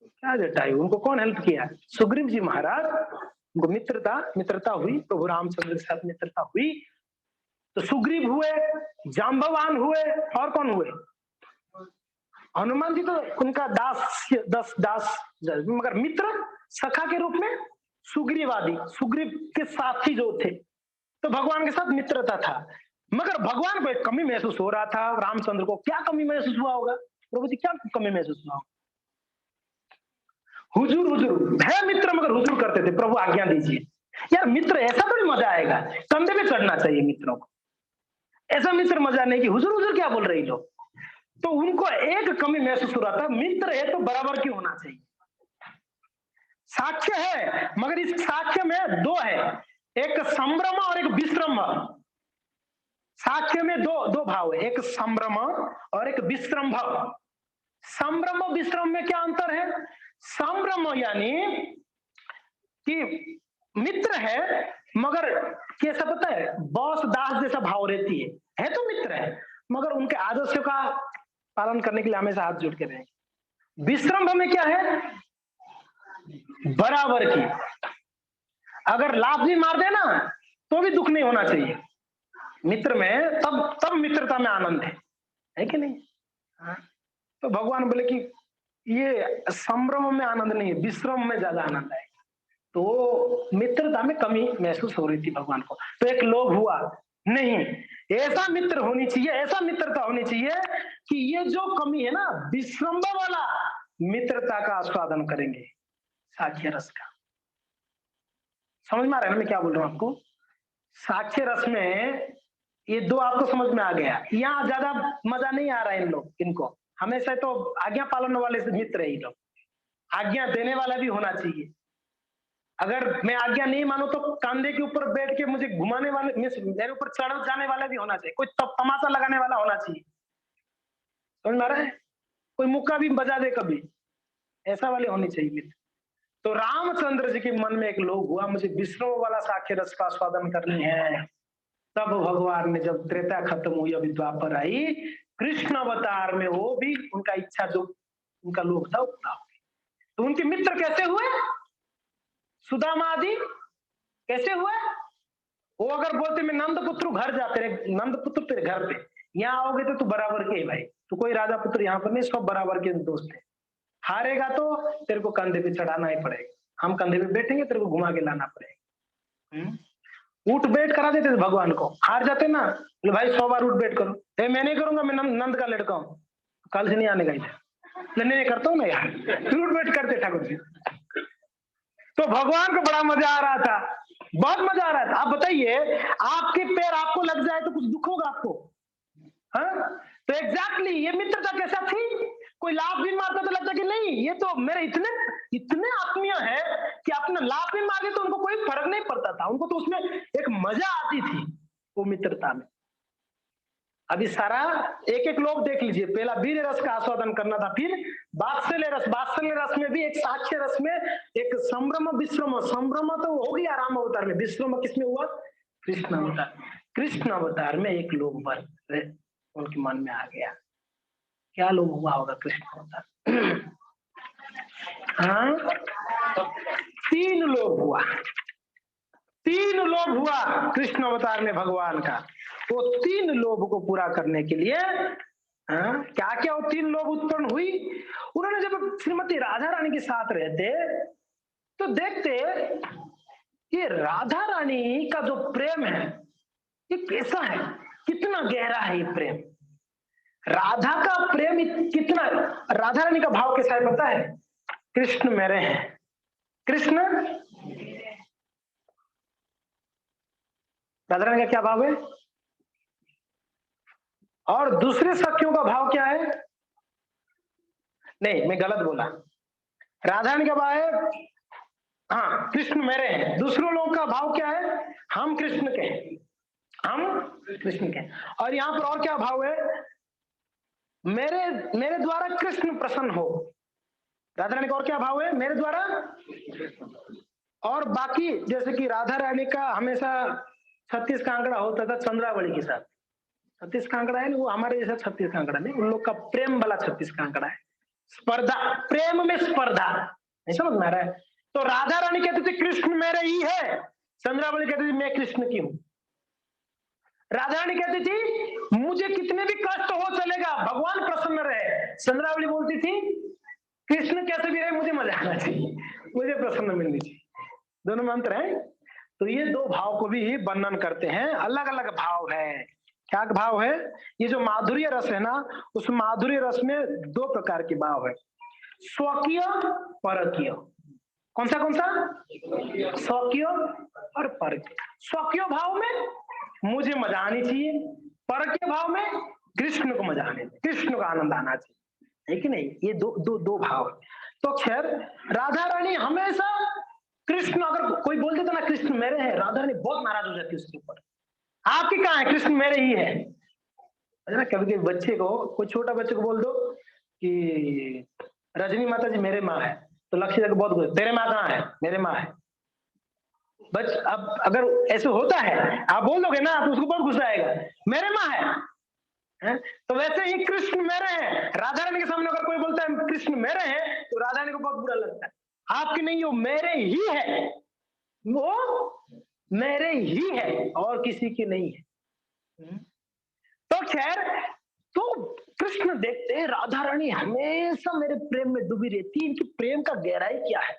[SPEAKER 1] क्या जटायु। उनको कौन हेल्प किया? सुग्रीव जी महाराज। उनको मित्रता हुई, प्रभु रामचंद्र के साथ मित्रता हुई। तो सुग्रीव हुए, जाम्बवान हुए, और कौन हुए? हनुमान जी तो उनका दास, मगर मित्र सखा के रूप में सुग्रीवादी, सुग्रीव के साथी जो थे, तो भगवान के साथ मित्रता था। मगर भगवान को एक कमी महसूस हो रहा था। रामचंद्र को क्या कमी महसूस हुआ होगा? प्रभु जी क्या कमी महसूस हुआ? हुजूर है मित्र, मगर हुजूर करते थे, प्रभु आज्ञा दीजिए। यार मित्र ऐसा थोड़ी मजा आएगा, कंधे पे चढ़ना चाहिए मित्रों को, ऐसा मित्र मजा नहीं कि हुजूर हुजूर क्या बोल रही लोग। तो उनको एक कमी महसूस हो रहा था, मित्र है तो बराबर क्यों होना चाहिए। साक्ष्य है, मगर इस साक्ष्य में दो है, एक संभ्रम और एक विश्रम। साक्ष्य में दो भाव है, एक संभ्रम और एक विश्रम भाव। संभ्रम और विश्रम में क्या अंतर है? संभ्रम यानी कि मित्र है, मगर कैसा पता है, बॉस दास जैसा भाव रहती है तो मित्र है, मगर उनके आदर्शों का पालन करने के लिए हमेशा हाथ जोड़ के रहेंगे। विश्रम में क्या है? बराबर की, अगर लाभ भी मार देना तो भी दुख नहीं होना चाहिए। मित्र में तब मित्रता में आनंद है कि नहीं? हाँ? तो भगवान बोले कि ये संभ्रम में आनंद नहीं है, विश्रम में ज्यादा आनंद है। तो मित्रता में कमी महसूस हो रही थी भगवान को, तो एक लोभ हुआ, नहीं ऐसा मित्र होनी चाहिए, ऐसा मित्रता होनी चाहिए कि ये जो कमी है ना, विश्रम्भ वाला मित्रता का आस्वादन करेंगे, साक्ष्य रस का। समझ में आ रहा है ना मैं क्या बोल रहा हूं आपको? साक्ष्य रस में ये दो आपको समझ में आ गया। यहाँ ज्यादा मजा नहीं आ रहा है इनको हमेशा तो आज्ञा पालन वाले से मित्र है, लोग आज्ञा देने वाला भी होना चाहिए। अगर मैं आज्ञा नहीं मानू तो कंधे के ऊपर बैठ के मुझे घुमाने वाले, मेरे ऊपर चढ़ जाने वाला भी होना चाहिए, कोई तमाशा लगाने वाला होना चाहिए। समझ में आ रहा है? कोई मुक्का भी बजा दे कभी, ऐसा वाले होने चाहिए मित्र। तो रामचंद्र जी के मन में एक लोभ हुआ, मुझे विष्णु वाला साक्ष्य रस का आस्वादन करनी है। तब भगवान ने जब त्रेता खत्म हुई, अभी द्वापर आई, कृष्ण अवतार में वो भी उनका इच्छा जो उनका लोभ था वो पूरा हो गया। तो उनके मित्र कैसे हुए? सुदामा आदि कैसे हुए? वो अगर बोलते मैं नंद पुत्र घर जा, तेरे नंद पुत्र तेरे घर पे, यहाँ आओगे तो तू बराबर के भाई, तू कोई राजा पुत्र यहाँ पर नहीं, सब बराबर के दोस्त है। हारेगा तो तेरे को कंधे पे चढ़ाना ही पड़ेगा, हम कंधे पे बैठेंगे, तेरे को घुमा के लाना पड़ेगा। उठ बैठ करा देते थे भगवान को। हार जाते ना, बोले भाई 100 बार उठ बैठ करो। मैं नहीं करूंगा, मैं नंद का लड़का हूँ, कल से नहीं आने का इधर। नहीं करता हूँ ना यार, फिर उठ बैठ करते ठाकुर जी। तो भगवान को बड़ा मजा आ रहा था, बहुत मजा आ रहा था। आप बताइए, आपके पैर आपको लग जाए तो कुछ दुख होगा आपको? हाँ, तो एग्जैक्टली ये मित्रता कैसा थी? कोई लाभ भी मारता तो लगता कि नहीं ये तो मेरे इतने इतने आत्मीय है कि अपना लाभ भी मारे तो उनको कोई फर्क नहीं पड़ता था, उनको तो उसमें एक मजा आती थी वो मित्रता में। अभी सारा एक एक लोग देख लीजिए, पहला वीर रस का आस्वादन करना था, फिर बात्सल्य रस में भी एक साक्ष्य रस में एक संभ्रम विश्रम, संभ्रम तो हो गया राम अवतार में, विश्रम किसमें हुआ? कृष्ण अवतार। कृष्ण अवतार में एक लोग भर उनके मन में आ गया, क्या लोग हुआ होगा कृष्ण अवतार? हाँ, 3 लोग हुआ, 3 लोग हुआ कृष्ण अवतार में भगवान का। वो 3 लोग को पूरा करने के लिए क्या क्या वो 3 लोग उत्पन्न हुई। उन्होंने जब श्रीमती राधा रानी के साथ रहते तो देखते ये राधा रानी का जो प्रेम है ये कैसा है, कितना गहरा है ये प्रेम। राधा का प्रेम कितना, राधा रानी का भाव कैसा है पता है? कृष्ण मेरे हैं, कृष्ण। राधा रानी का क्या भाव है? और दूसरे सखियों का भाव क्या है? नहीं, मैं गलत बोला। राधा रानी का भाव है हाँ कृष्ण मेरे हैं, दूसरों लोगों का भाव क्या है? हम कृष्ण के हैं, हम कृष्ण के हैं। और यहाँ पर और क्या भाव है? मेरे मेरे द्वारा कृष्ण प्रसन्न हो। राधा रानी का और क्या भाव है? मेरे द्वारा। और बाकी जैसे कि राधा रानी का हमेशा 36 का आंकड़ा होता था चंद्रावली के साथ। 36 का आंकड़ा है ना, वो हमारे जैसा 36 का आंकड़ा नहीं, उन लोग का प्रेम वाला 36 का आंकड़ा है। स्पर्धा, प्रेम में स्पर्धा, नहीं समझ में आ रहा है? तो राधा रानी कहती थी कृष्ण मेरे ही है, चंद्रावली कहती थी मैं कृष्ण की हूं। राधा रानी कहती थी मुझे कितने भी कष्ट हो चलेगा, भगवान प्रसन्न रहे। चंद्रावली बोलती थी कृष्ण कैसे भी रहे मुझे मजा आना चाहिए, मुझे प्रसन्न मिलनी चाहिए। दोनों में अंतर है। तो ये 2 भाव को भी वर्णन करते हैं, अलग अलग भाव है। क्या भाव है? ये जो माधुर्य रस है ना, उस माधुर्य रस में 2 प्रकार के भाव है, स्वकीय परकीय। कौन सा स्वकीय और परकीय। स्वकीय भाव में मुझे मजा आनी चाहिए, परकीय भाव में कृष्ण को मजा आने, कृष्ण को आनंद आना चाहिए, है कि नहीं? ये दो भाव। तो खैर राधा रानी हमेशा कृष्ण, अगर कोई बोल देता ना कृष्ण मेरे है, राधा रानी बहुत नाराज हो जाती है उसके ऊपर। आपके कहाँ है? कृष्ण मेरे ही है। ना कभी कभी बच्चे को, कोई छोटा बच्चे को बोल दो कि रजनी माता जी मेरे माँ है, तो लक्ष्य को बहुत गुस्सा, तेरे माँ कहाँ है? मेरे माँ है। बस अब अगर ऐसे होता है, आप बोल दोगे ना तो उसको बहुत गुस्सा आएगा, मेरे माँ है? तो वैसे ही कृष्ण मेरे हैं। राधा रानी के सामने अगर कोई बोलता है कृष्ण मेरे हैं, तो राधा रानी को बहुत बुरा लगता है। आपकी नहीं, वो मेरे ही है, वो मेरे ही है और किसी की नहीं है। तो खैर, तो कृष्ण देखते राधा रानी हमेशा मेरे प्रेम में डूबी रहती, इनकी प्रेम का गहराई क्या है?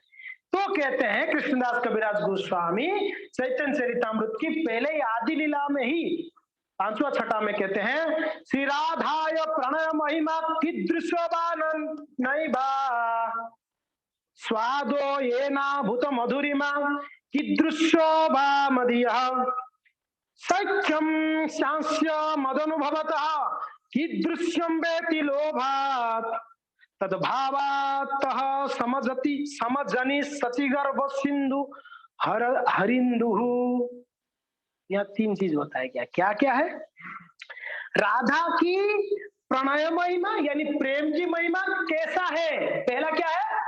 [SPEAKER 1] तो कहते हैं कृष्णदास कविराज गोस्वामी चैतन्य चरितामृत की पहले आदि लीला में ही 5वां छठा में कहते हैं श्री राधाय प्रणय महिमा कीदृशोबानंद नैबा स्वादो येना भूत मधुरिमा कीदृशोबा मदीयः सख्यम सांस्य मदनुभवतः कीदृश्यं वेति लोभात् तद्भावातः समजति समजनि सचिगर्भ सिंधु हर हरिंदु। यह 3 चीज होता है। क्या क्या क्या है? राधा की प्रणय महिमा यानी प्रेम की महिमा कैसा है? पहला क्या है?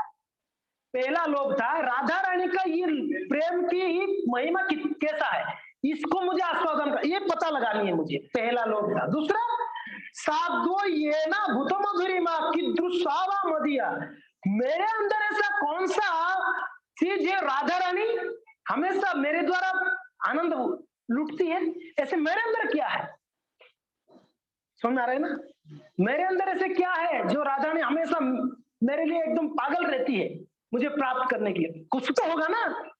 [SPEAKER 1] पहला लोभ था राधा रानी का ये प्रेम की महिमा कैसा है, इसको मुझे आस्वादन का ये पता लगानी है मुझे, पहला लोभ था। दूसरा, साधो ये ना भूत मधुरी माँ की दृश्यावा मदिया, मेरे अंदर ऐसा कौन सा चीज है राधा रानी हमेशा मेरे द्वारा आनंद लूटती है, ऐसे मेरे अंदर क्या है? समझ आ रहा है ना? मेरे अंदर ऐसे क्या है जो राधा रानी हमेशा मेरे लिए एकदम पागल रहती है मुझे प्राप्त करने के लिए? कुछ तो होगा ना।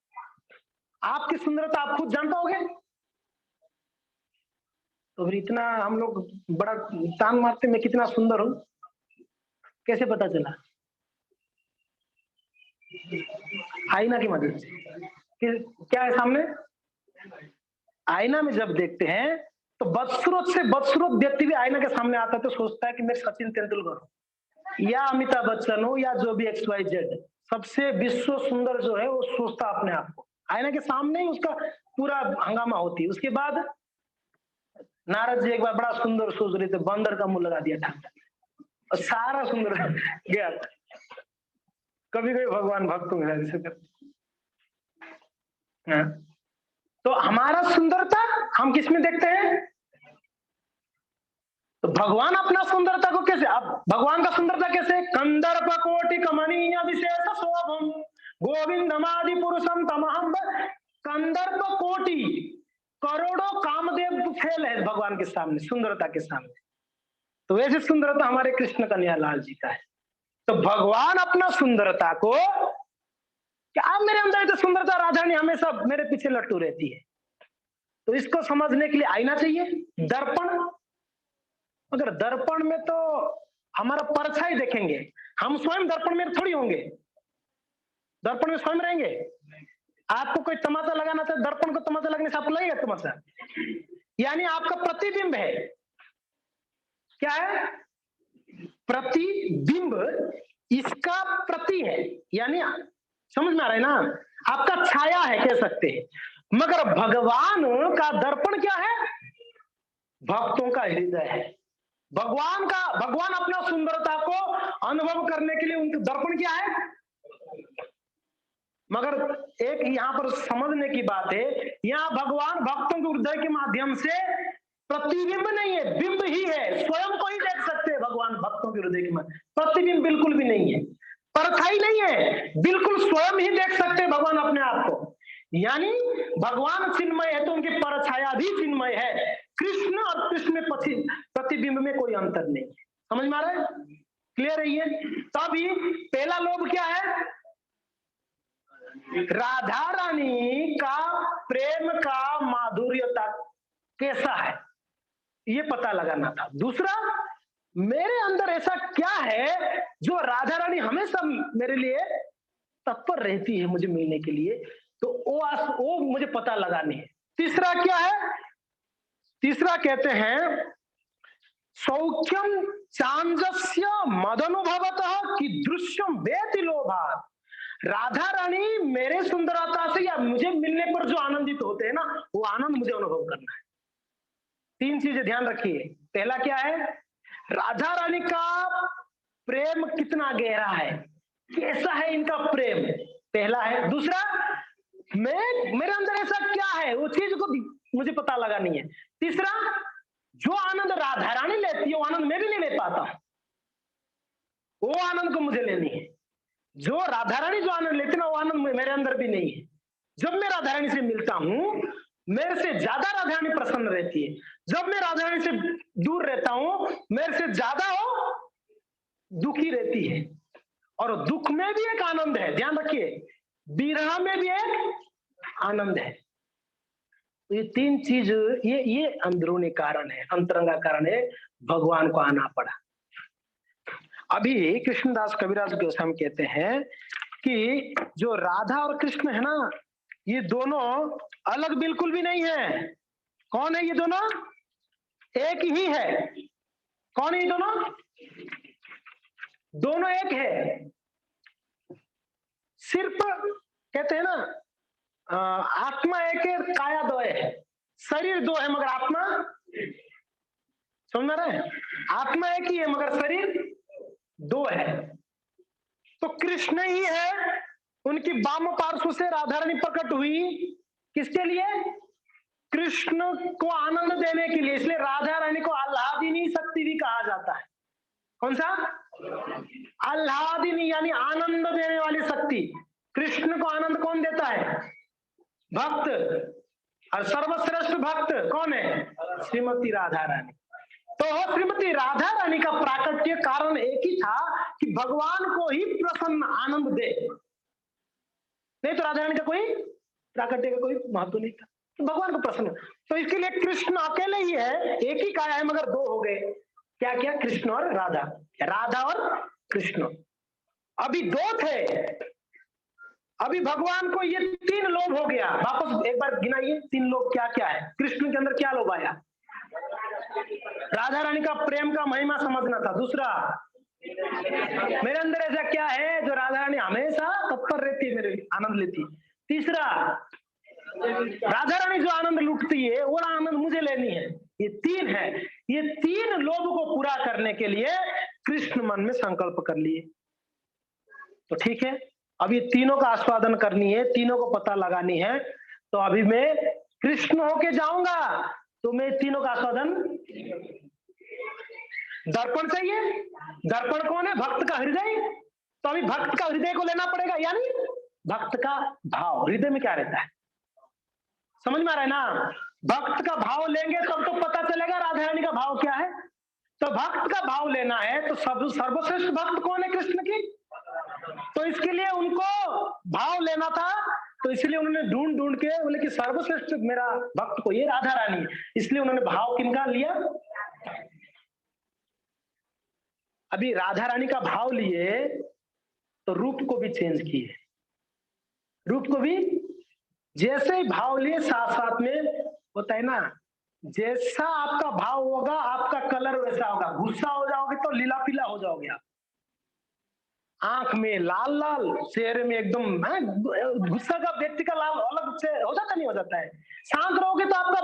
[SPEAKER 1] आपकी सुंदरता आप खुद जान पाओगे? तो फिर इतना हम लोग बड़ा तान मारते मैं कितना सुंदर हूं, कैसे पता चला? आईना की मदद से। क्या है सामने? आईना में जब देखते हैं तो बदसूरत से बदसूरत व्यक्ति भी आईना के सामने आता है तो सोचता है कि मैं सचिन तेंदुलकर हूं या अमिताभ बच्चन हो या जो भी XYZ, सबसे विश्व सुंदर जो है वो सोचता अपने आप को। आईना के सामने ही उसका पूरा हंगामा होती है। उसके बाद नारद जी एक बार बड़ा सुंदर सोच रहे थे, बंदर का मुंह लगा दिया था और सारा सुंदर गया। कभी कभी भगवान भक्तों के साथ ऐसे करते। तो हमारा सुंदरता हम किस में देखते हैं? तो भगवान अपना सुंदरता को कैसे, अब भगवान का सुंदरता कैसे? कंदर्प कोटि कमनीय विशेष शोभम गोविंदमादि पुरुषम तमहम। कंदर्प कोटि करोड़ों कामदेव फेल है भगवान के सामने, सुंदरता के सामने। तो वैसे सुंदरता हमारे कृष्ण कन्हैया लाल जी का है। तो भगवान अपना सुंदरता को, क्या मेरे अंदर तो सुंदरता राधा रानी हमेशा मेरे पीछे लट्टू रहती है, तो इसको समझने के लिए आईना चाहिए, दर्पण। मगर दर्पण में तो हमारा परछाई देखेंगे, हम स्वयं दर्पण में थोड़ी होंगे। दर्पण में स्वयं रहेंगे। आपको कोई तमाचा लगाना चाहे, दर्पण को तमाचा लगने से आपको लगेगा तमाचा? यानी आपका प्रतिबिंब है। क्या है? प्रतिबिंब इसका प्रति है, यानी समझ में आ रहा है ना? आपका छाया है कह सकते हैं। मगर भगवान का दर्पण क्या है? भक्तों का हृदय है। भगवान अपना सुंदरता को अनुभव करने के लिए उनका दर्पण क्या है? मगर एक यहाँ पर समझने की बात है, यहाँ भगवान भक्तों के हृदय के माध्यम से प्रतिबिंब नहीं है, बिंब ही है। स्वयं को ही देख सकते हैं भगवान भक्तों के हृदय के माध्यम। प्रतिबिंब बिल्कुल भी नहीं है, परछाई नहीं है, बिल्कुल स्वयं ही देख सकते हैं भगवान अपने आप को। यानी भगवान चिन्मय है तो उनकी परछाया भी चिन्मय है। कृष्ण और कृष्ण में प्रतिबिंब में कोई अंतर नहीं है। समझ में आ रहा है? क्लियर है ये? तभी पहला लोभ क्या है? राधा रानी का प्रेम का माधुर्यता कैसा है ये पता लगाना था। दूसरा, मेरे अंदर ऐसा क्या है जो राधा रानी हमेशा मेरे लिए तत्पर रहती है मुझे मिलने के लिए, तो वो मुझे पता लगानी है। तीसरा क्या है? तीसरा कहते हैं सौख्यम चांजस्य मदनुभवतः कि दृश्यम वेति लोभात्। राधा रानी मेरे सुंदरता से या मुझे मिलने पर जो आनंदित होते हैं ना, वो आनंद मुझे अनुभव करना है। तीन चीजें ध्यान रखिए। पहला क्या है? राधा रानी का प्रेम कितना गहरा है, कैसा है इनका प्रेम, पहला है। दूसरा, मेरे अंदर ऐसा क्या है वो चीज को मुझे पता लगानी है। तीसरा, जो आनंद राधा रानी लेती है वो आनंद मैं भी नहीं ले पाता, वो आनंद को मुझे लेनी है। जो राधा रानी जो आनंद लेती है ना, वो आनंद मेरे अंदर भी नहीं है। जब मैं राधा रानी से मिलता हूं, मेरे से ज्यादा राधा रानी प्रसन्न रहती है। जब मैं राधा रानी से दूर रहता हूं, मेरे से ज्यादा वो दुखी रहती है। और दुख में भी एक आनंद है, ध्यान रखिए, विरह में भी एक आनंद है। ये तीन चीज, ये अंदरूनी कारण है, अंतरंगा कारण है, भगवान को आना पड़ा। अभी कृष्णदास कविराज गोस्वामी कहते हैं कि जो राधा और कृष्ण है ना, ये दोनों अलग बिल्कुल भी नहीं है। कौन है ये दोनों? एक ही है। कौन है ये दोनों? दोनों एक है। सिर्फ कहते हैं ना, आत्मा एक है, काया दो है। शरीर दो है मगर आत्मा, समझ रहे हैं? आत्मा एक ही है मगर शरीर दो है। तो कृष्ण ही है, उनकी वाम पार्श्व से राधा रानी प्रकट हुई, किसके लिए? कृष्ण को आनंद देने के लिए, इसलिए राधा रानी को आह्लादिनी शक्ति भी कहा जाता है। कौन सा? आह्लादिनी, यानी आनंद देने वाली शक्ति। कृष्ण को आनंद कौन देता है? भक्त। और सर्वश्रेष्ठ भक्त कौन है? श्रीमती राधा रानी। तो श्रीमती राधा रानी का प्राकट्य कारण एक ही था कि भगवान को ही प्रसन्न आनंद दे, नहीं तो राधा रानी का कोई प्राकट्य का कोई महत्व नहीं था, तो भगवान को प्रसन्न। तो इसके लिए कृष्ण अकेले ही है, एक ही काया है मगर दो हो गए। क्या क्या? कृष्ण और राधा, राधा और कृष्ण। अभी दो थे, अभी भगवान को ये तीन लोभ हो गया। वापस एक बार गिनाइए, तीन लोभ क्या क्या है? कृष्ण के अंदर क्या लोभ आया? राधा रानी का प्रेम का महिमा समझना था। दूसरा, मेरे अंदर ऐसा क्या है जो राधा रानी हमेशा तत्पर रहती है, मेरे आनंद लेती। तीसरा, राधा रानी जो आनंद लुटती है वो आनंद मुझे लेनी है। ये तीन है। ये तीन लोभ को पूरा करने के लिए कृष्ण मन में संकल्प कर लिए। तो ठीक है, अब ये तीनों का आस्वादन करनी है, तीनों को पता लगानी है। तो अभी मैं कृष्ण होके जाऊंगा तो मैं तीनों का आस्वादन। दर्पण चाहिए। दर्पण कौन है? भक्त का हृदय। तो अभी भक्त का हृदय को लेना पड़ेगा, यानी भक्त का भाव। हृदय में क्या रहता है समझ में आ रहा है ना? भक्त का भाव लेंगे तब तो पता चलेगा राधा रानी का भाव क्या है। तो भक्त का भाव लेना है तो सर्वश्रेष्ठ भक्त कौन है? कृष्ण की। तो इसके लिए उनको भाव लेना था, तो इसलिए उन्होंने ढूंढ ढूंढ के बोले कि सर्वश्रेष्ठ मेरा भक्त को ये राधा रानी, इसलिए उन्होंने भाव किनका लिया? अभी राधा रानी का भाव लिए तो रूप को भी चेंज किए। रूप को भी जैसे ही भाव लिए साथ साथ में होता है ना, जैसा आपका भाव होगा आपका कलर वैसा होगा। गुस्सा हो जाओगे तो लीला पीला हो जाओगे आप, आंख में लाल लाल, चेहरे में एकदम गुस्सा का व्यक्ति का लाल अलग से हो जाता, नहीं हो जाता है। शांत रहोगे तो आपका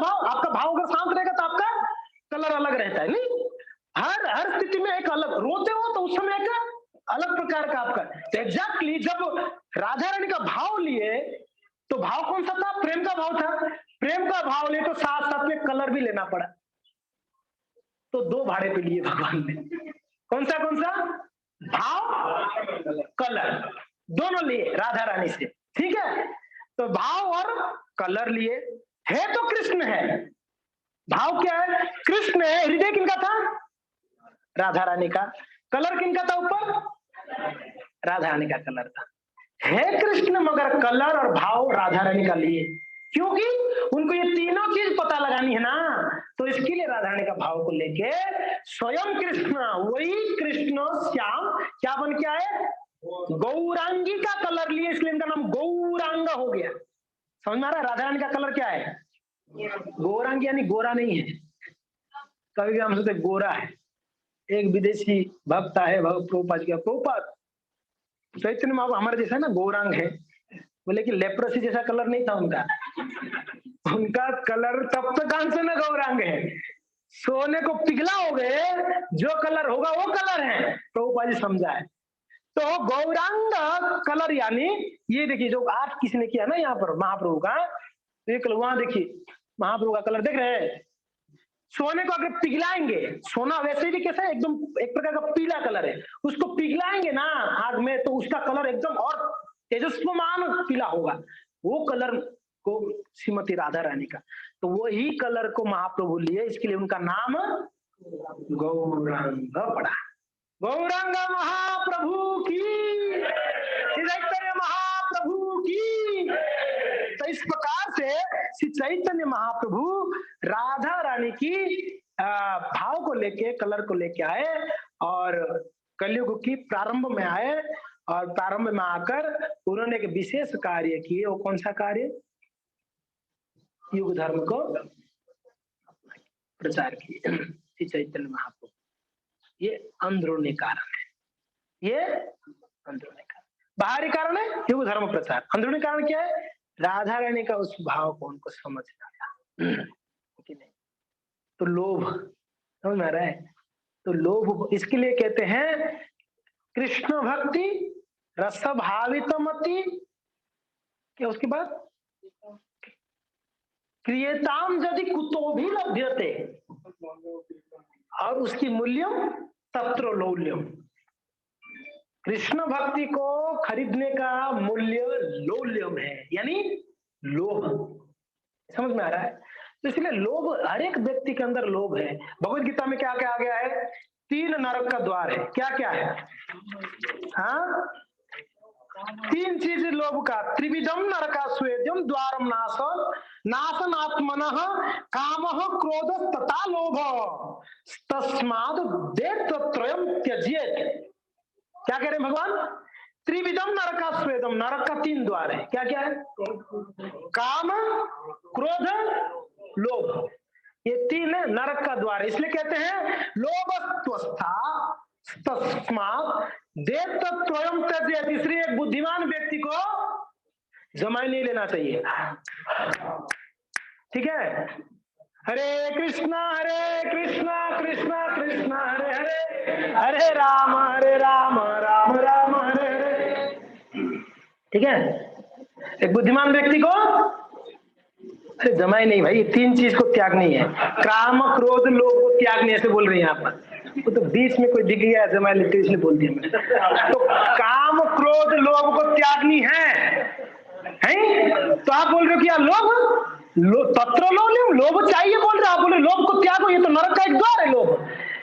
[SPEAKER 1] भाव अगर शांत रहेगा तो आपका कलर अलग रहता है। नहीं, हर हर स्थिति में एक अलग, रोते हो तो उस समय एक अलग प्रकार का आपका। तो एग्जैक्टली जब राधा रानी का भाव लिए तो भाव कौन सा था? प्रेम का भाव था। प्रेम का भाव लिए तो साथ साथ में कलर भी लेना पड़ा। तो दो भाड़े पे लिए भगवान ने। कौन सा भाव? कलर, दोनों लिए राधा रानी से। ठीक है, तो भाव और कलर लिए। है तो कृष्ण है, भाव क्या है? कृष्ण है। हृदय किनका था? राधा रानी का। कलर किनका था ऊपर? राधा रानी का कलर था। है कृष्ण मगर कलर और भाव राधा रानी का लिए, क्योंकि उनको ये तीनों चीज पता लगानी है ना। तो इसके लिए राधा रानी का भाव को लेके स्वयं कृष्ण, वही कृष्ण श्याम क्या बन के आए? गौरांगी का कलर लिए, इसलिए इनका नाम गौरांग हो गया। समझ में आ रहा है? राधा रानी का कलर क्या है? गौरांगी, यानी गोरा नहीं है। कभी हम सोचते गोरा है। एक विदेशी भक्त है, प्रभुपाद का, प्रभुपाद चैतन्य महाप्रभु हमारे जैसा ना गौरांग है। बोले कि लेप्रोसी जैसा कलर नहीं था उनका। उनका कलर तब तक कांचन गौरांग है, सोने को पिघला हो गए, जो कलर होगा वो कलर है। प्रभुपाद जी समझा है। तो गौरांग कलर यानी ये देखिए जो आर्ट किसने किया ना यहाँ पर महाप्रभु का, एक वहां देखिए महाप्रभु का कलर देख रहे हैं। सोने को अगर पिघलाएंगे, सोना वैसे भी कैसा है, एकदम एक प्रकार का पीला कलर है, उसको पिघलाएंगे ना आग में तो उसका कलर एकदम और तेजस्वमान पीला होगा। वो कलर को श्रीमती राधा रानी का, तो वही कलर को महाप्रभु लिए, इसके लिए उनका नाम गौरांग पड़ा। गौरांग महाप्रभु की, चैतन्य महाप्रभु की। तो इस प्रकार से श्री चैतन्य महाप्रभु राधा रानी की भाव को लेके, कलर को लेके आए और कलयुग की प्रारंभ में आए। और प्रारंभ में आकर उन्होंने एक विशेष कार्य किए। वो कौन सा कार्य? युग धर्म को प्रचार किए श्री चैतन्य महाप्रभु। ये अंदरूनी कारण है, ये अंदरूनी कारण। बाहरी कारण है युग धर्म प्रचार, अंदरूनी कारण क्या है? राधा रानी का उस भाव को उनको समझना था कि नहीं। तो लोभ, समझ में आ रहा है? तो लोभ इसके लिए कहते हैं कृष्ण भक्ति रस भावित मति। क्या उसके बाद? क्रियताम यदि कुतो भी लभ्यते, और उसकी मूल्यम तत्र लौल्यम। कृष्ण भक्ति को खरीदने का मूल्य लौल्यम है, यानी लोभ। समझ में आ रहा है? तो इसलिए लोभ, हर एक व्यक्ति के अंदर लोभ है। भगवत गीता में क्या क्या आ गया है? 3 नरक का द्वार है। क्या क्या है? हाँ, 3 चीज लोभ का। त्रिविधम नरका स्वेदम द्वारम नाश नाशन आत्मनः कामः क्रोध तथा लोभ तस्माद देत्रयम त्यजेत। क्या कह रहे हैं भगवान? त्रिविधम नरका स्वेदम, नरक का 3 द्वार है। क्या क्या है? काम, क्रोध, लोभ। ये 3 नरक का द्वार है। इसलिए कहते हैं लोभस्त्वस्था तस्मात् देत्रयम त्यजेत। इसलिए एक बुद्धिमान व्यक्ति को जमाई नहीं लेना चाहिए। ठीक है? हरे कृष्णा कृष्णा कृष्णा हरे हरे, हरे राम राम राम हरे हरे। ठीक है? एक बुद्धिमान व्यक्ति को अरे जमाई नहीं भाई, 3 चीज को त्यागनी है। काम, क्रोध, लोभ को त्यागनी, ऐसे बोल रही है यहाँ पर। वो तो बीच में कोई दिख गया जमाई लेते, इसलिए बोल दिया मैंने। तो काम, क्रोध, लोभ को त्यागनी है? तो आप बोल रहे हो कि यार लोभ, तत्र लोभ चाहिए बोल रहे हो आप। बोले लोभ को त्यागो, ये तो नरक का एक द्वार है। लोभ,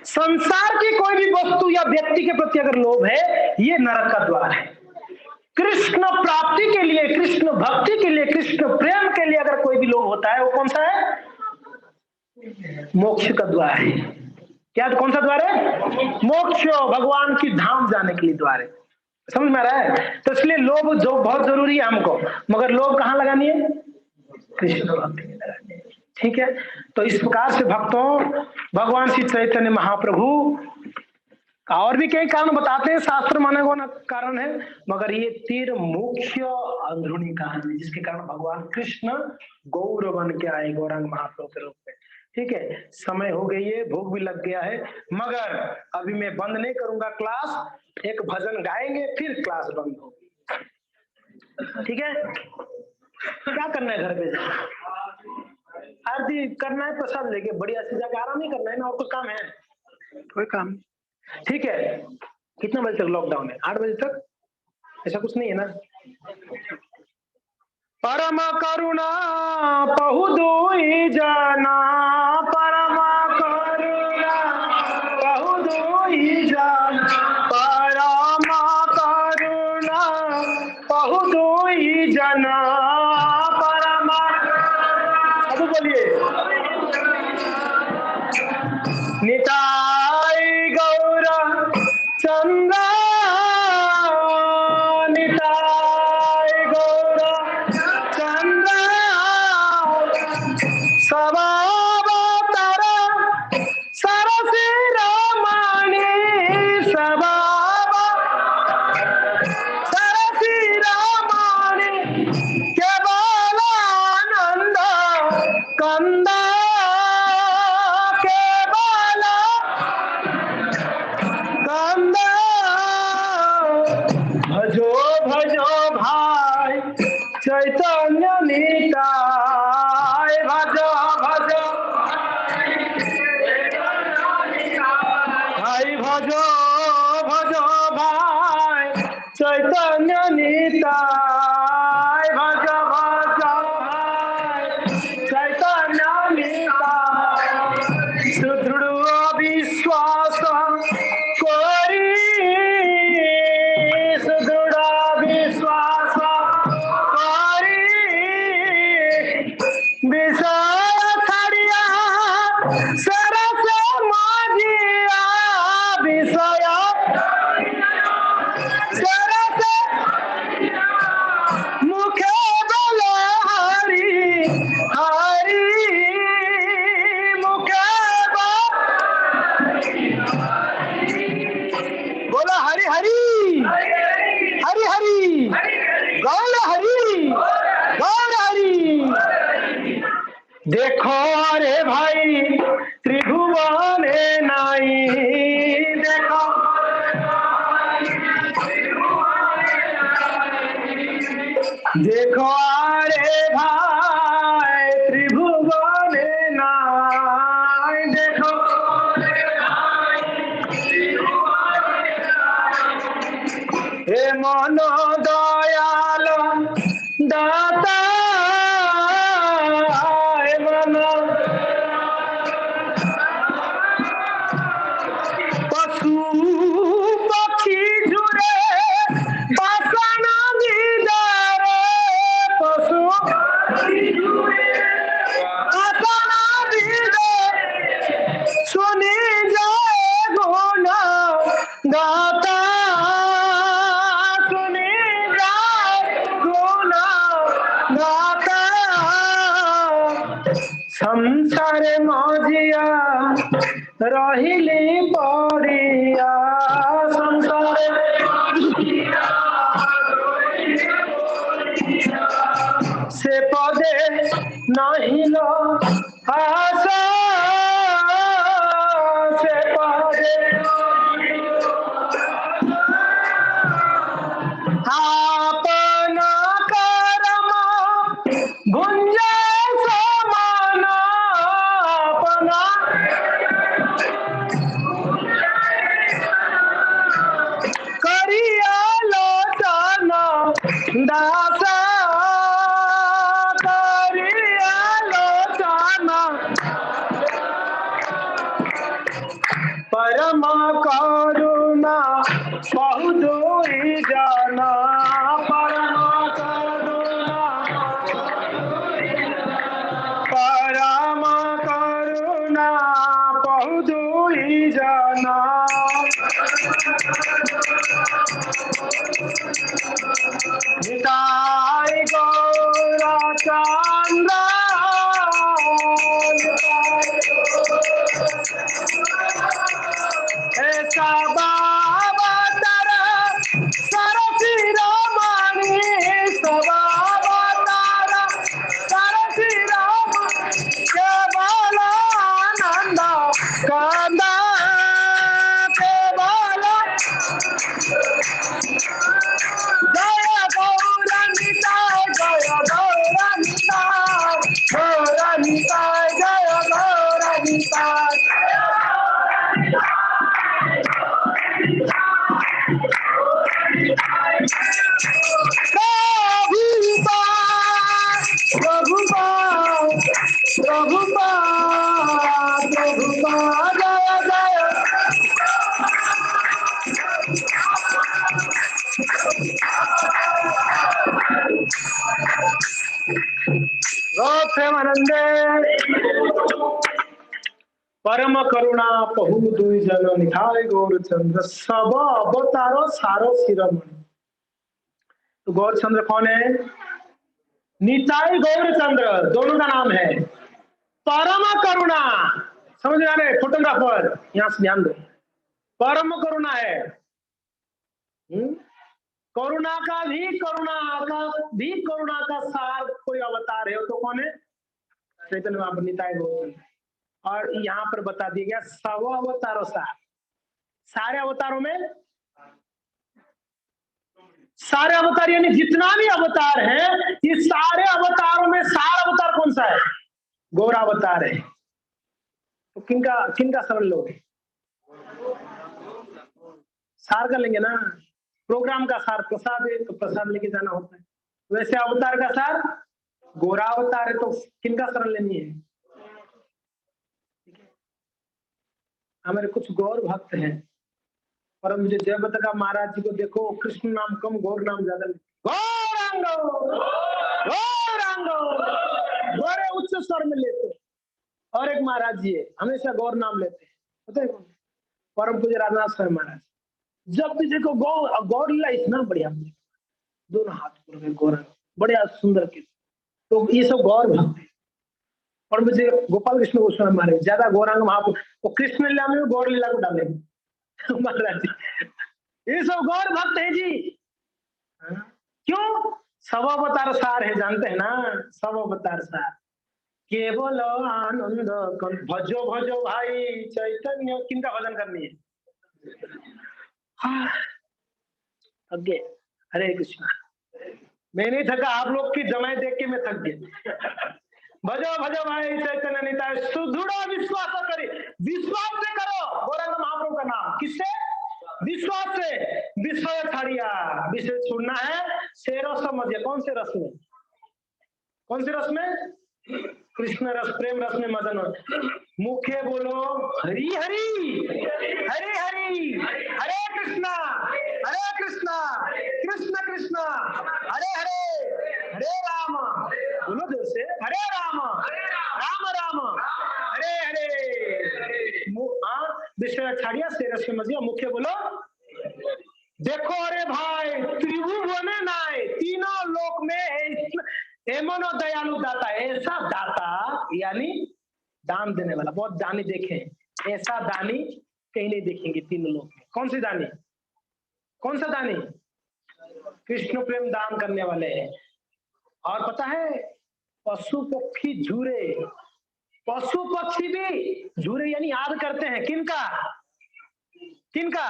[SPEAKER 1] संसार की कोई भी वस्तु या व्यक्ति के प्रति अगर लोभ है, ये नरक का द्वार है। कृष्ण प्राप्ति के लिए, कृष्ण भक्ति के लिए, कृष्ण प्रेम के लिए अगर कोई भी लोभ होता है, वो कौन सा है? मोक्ष का द्वार है। क्या, कौन सा द्वार है? मोक्ष, भगवान की धाम जाने के लिए द्वार है। समझ में आ रहा है? तो इसलिए लोभ जो बहुत जरूरी है हमको, मगर लोभ कहाँ लगानी है? कृष्ण भक्ति में लगानी है। ठीक है? तो इस प्रकार से भक्तों, भगवान श्री चैतन्य महाप्रभु और भी कई कारण बताते हैं, शास्त्र माने को कारण है, मगर ये 3 मुख्य अंदरूनी कारण है जिसके कारण भगवान कृष्ण गौर बन के आए, गौरांग महाप्रभु के रूप में। ठीक है? समय हो गई है, भूख भी लग गया है, मगर अभी मैं बंद नहीं करूंगा क्लास। एक भजन गाएंगे, फिर क्लास बंद होगी। ठीक है? क्या करना है घर पे जाकर? आरती करना है, प्रसाद लेके बढ़िया से जाकर आराम ही करना है ना, और कुछ काम है? कोई काम नहीं। ठीक है? कितना बजे तक लॉकडाउन है? 8 बजे तक? ऐसा कुछ नहीं है ना? परम करुणा पहु दुई जना, परम करुणा पहु दुई जना, परम करुणा पहु दुई जना, परम। अब बोलिए, निताय गौर चंदा, निताय गौर चंदा, सवावतार सरसी रमणी, सरसी रमणी, केवल आनंद कंदा, भजो भजो भाई चैतन्य निताय, भजो भजो भाई, भजो भजो भाई चैतन्य निताय, भजो भजो भाई चैतन्य निताय। सुदृढ़ विश्वास कोरी, सुदृढ़ विश्वास कोरी, विषय छड़िया सरस माजिया, विषय सरस मुखे बल हरि, हरि मुखे बोला हरि हरि, हरि हरि, गौर हरि, गौर हरि। देखो अरे भाई त्रिभुवन नाई, देखो देखो अरे भाई त्रिभुवन मन दयाल दाता मन पशु पक्षी जुड़े पाषाण दीदारे पशु पाषाण दीदे सुनी जाए गुण गाता सुनी जाए गुण गाता संसार मजिया रहिले पड़िया संसार से पदे नहीं लो आशा से पदे अपना कर्म गुंजे समान अपना करिया लोचन दासा करिया लोचन परम करुणा बहुदूरी जाना परम करुणा परम करुणा बहुदूरी जाना निताई गौरा चंद्र ऐसा बाबा तारा सरसी रामानी सबाबा तारा सरसी राम केवल आनंद कंदा केवल जय गौरनिताय जय गौरनिताय गौरनिताय जय गौरनिताय प्रभुपाद प्रभुपाद प्रभुपाद जय जय प्रेमानंदे परम करुणा पहु दुई जन निधाय गौरचंद्र सब अवतारो सारो शिरोमणि। तो गौरचंद्र कौन है? निताई गौरचंद्र दोनों का नाम है। परम करुणा समझ में आ रहे फोटोग्राफर, यहां से ध्यान दो, परम करुणा है। करुणा का करुणा का सार कोई अवतार है तो कौन है? चैतन्य महाप्रभु निताई गौरचंद्र। और यहाँ पर बता दिया गया सब अवतारों सार, सारे अवतारों में सारे अवतार यानी जितना भी अवतार है इस सारे अवतारों में सार अवतार कौन सा है? गौरावतार है। तो किनका शरण लोगे? सार का लेंगे ना, प्रोग्राम का सार प्रसाद है तो प्रसाद लेके जाना होता है। वैसे अवतार का सार गौरावतार है तो किनका शरण लेनी है? हमारे कुछ गौर भक्त हैं, पर मुझे जयबतका महाराज जी को देखो, कृष्ण नाम कम गौर नाम ज्यादा। गौरांगो गौरांगो बड़े उच्च स्वर में लेते। और एक महाराज जी है हमेशा गौर नाम लेते हैं, पता है कौन? परम पूज्य राजनाथ स्वामी महाराज। जब भी देखो गौर लीला इतना बढ़िया, दोनों हाथ पकड़ गौर बढ़िया सुंदर के। तो ये सब गौर भक्त है। और मुझे गोपाल कृष्ण गोस्वामी महाराज ज्यादा गौरांग महापुरुष, वो कृष्ण लीला में गौर लीला को डालेंगे महाराज जी। ये सब गौर भक्त है जी। क्यों? सब अवतार सार है, जानते हैं ना, सब अवतार सार। केवल आनंद भजो भजो भाई चैतन्य। किनका भजन करनी है? थक गए। हरे कृष्णा। मैं नहीं थका, आप लोग की जमाए देख के मैं थक गया। भजो भजो भाई चैतन्य निताय सुदृढ़ विश्वास करी, विश्वास से करो गौरांग महाप्रभु का नाम। किससे? विश्वास से विषय छाड़िया, विषय छोड़ना है से रस मजे। कौन से रस में? कौन से रस में? कृष्ण रस, प्रेम रस में मदन हो। मुखे बोलो हरि हरि हरि हरि, हरे कृष्णा कृष्ण कृष्ण हरे हरे, हरे राम। बोलो जोर से, हरे राम राम राम हरे हरे। विषय छाड़िया से रस में मजिया। मुख्य बोलो देखो अरे भाई, त्रिभुवन नाय, तीनों लोक में एमनो दयालु दाता, ऐसा दाता यानी दान देने वाला, बहुत दानी देखे, ऐसा दानी कहीं नहीं देखेंगे तीनों लोक में। कौन सी दानी? कौन सा दानी? कृष्ण प्रेम दान करने वाले हैं। और पता है पशु पक्षी झूरे, पशु पक्षी भी झूरे यानी याद करते हैं किनका? किनका?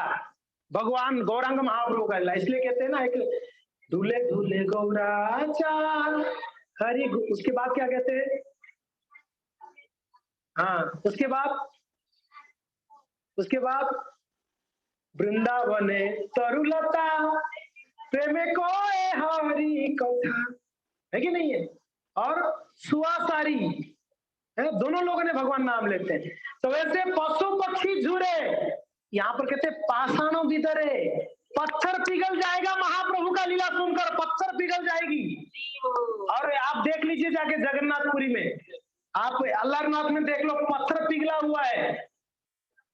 [SPEAKER 1] भगवान गौरांग महाप्रभु का। इसलिए कहते हैं ना, एक धूले धूले गौराचार हरि। उसके बाद क्या कहते हैं? हाँ, उसके बाद वृंदावने तरुलता प्रेमे को हरि कथा, है कि नहीं है? और सुआसारी है, दोनों लोगों ने भगवान नाम लेते हैं। तो वैसे पशु पक्षी झूरे, यहाँ पर कहते पाषाणों बिदरे, पत्थर पिघल जाएगा महाप्रभु का लीला सुनकर, पत्थर पिघल जाएगी। और आप देख लीजिए जाके जगन्नाथपुरी में, आप अल्लाहनाथ में देख लो, पत्थर पिघला हुआ है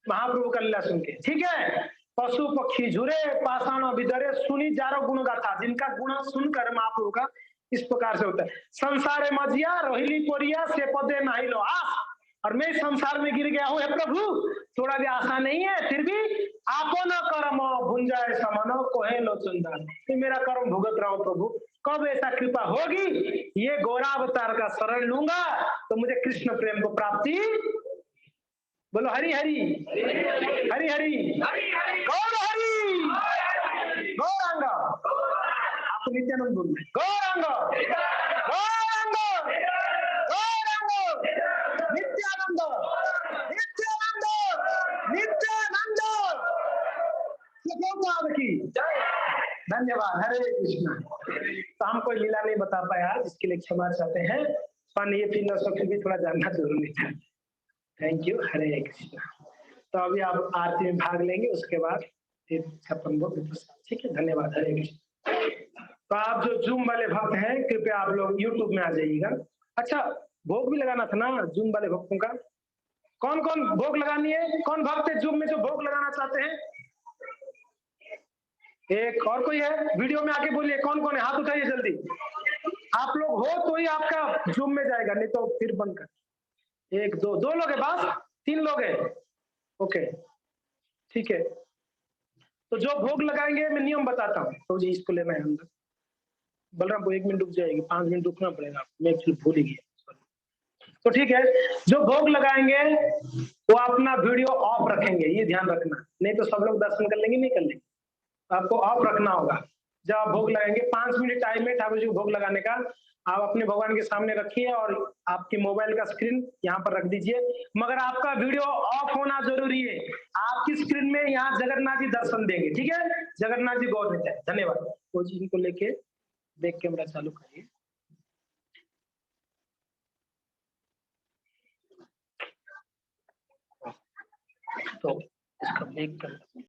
[SPEAKER 1] महाप्रभु का लीला सुन के। ठीक है, पशु पक्षी झुरे पाषाणों बिदरे, सुनी जारो गुण गाथा, जिनका गुण सुनकर महाप्रभु का इस प्रकार से होता है। संसारे मजिया रोहिली पोरिया से पदे नहीं लो आस, और मैं संसार में गिर गया हूं हे प्रभु, थोड़ा भी आशा नहीं है, फिर भी आपो न कर्म भुंजाए समनो कोहे लो चंदन, मेरा कर्म भुगत रहा हूं प्रभु, कब ऐसा कृपा होगी, ये गौरावतार का शरण लूंगा तो मुझे कृष्ण प्रेम को प्राप्ति। बोलो हरि हरि हरि हरि गौर हरि गौरांग। आपको नित्यानंद बोल रहे गौरांग गौरांग गौरांग नित्यानंद नित्यानंद नित्यानंद की। धन्यवाद, हरे कृष्णा। तो हम कोई लीला नहीं बता पाया, इसके लिए क्षमा चाहते हैं, पर ये फिलोसॉफी भी थोड़ा जानना जरूरी था। थैंक यू, हरे कृष्णा। तो अभी आप आरती में भाग लेंगे, उसके बाद फिर छप्पन भोग। ठीक है, धन्यवाद, हरे कृष्णा। तो आप जो जूम वाले भक्त हैं, कृपया आप लोग यूट्यूब में आ जाइएगा। अच्छा, भोग भी लगाना था ना जूम वाले भक्तों का? कौन कौन भोग लगानी है? कौन भक्त है जूम में जो भोग लगाना चाहते हैं? एक और कोई है? वीडियो में आके बोलिए कौन कौन है, हाथ उठाइए जल्दी। आप लोग हो तो ही आपका जूम में जाएगा, नहीं तो फिर बंद कर। एक दो, दो लोग है बस, 3 लोग है। ओके, ठीक है। तो जो भोग लगाएंगे मैं नियम बताता हूँ, तो जी इसको लेना है अंदर। बलराम को 1 मिनट रुक जाएगी, 5 मिनट रुकना पड़ेगा, मैं एक्चुअली भूल ही गया। तो ठीक है, जो भोग लगाएंगे वो अपना वीडियो ऑफ रखेंगे, ये ध्यान रखना, नहीं तो सब लोग दर्शन कर लेंगे, नहीं कर लेंगे, आपको ऑफ रखना होगा। जब आप भोग लगाएंगे 5 मिनट टाइम है ठाकुर जी को भोग लगाने का, आप अपने भगवान के सामने रखिए और आपके मोबाइल का स्क्रीन यहाँ पर रख दीजिए, मगर आपका वीडियो ऑफ होना जरूरी है। आपकी स्क्रीन में यहाँ जगन्नाथ जी दर्शन देंगे, ठीक है? जगन्नाथ जी गौर देते हैं। धन्यवाद। वो जी इनको लेके बैक कैमरा चालू करिए। तो इसका बैक कैमरा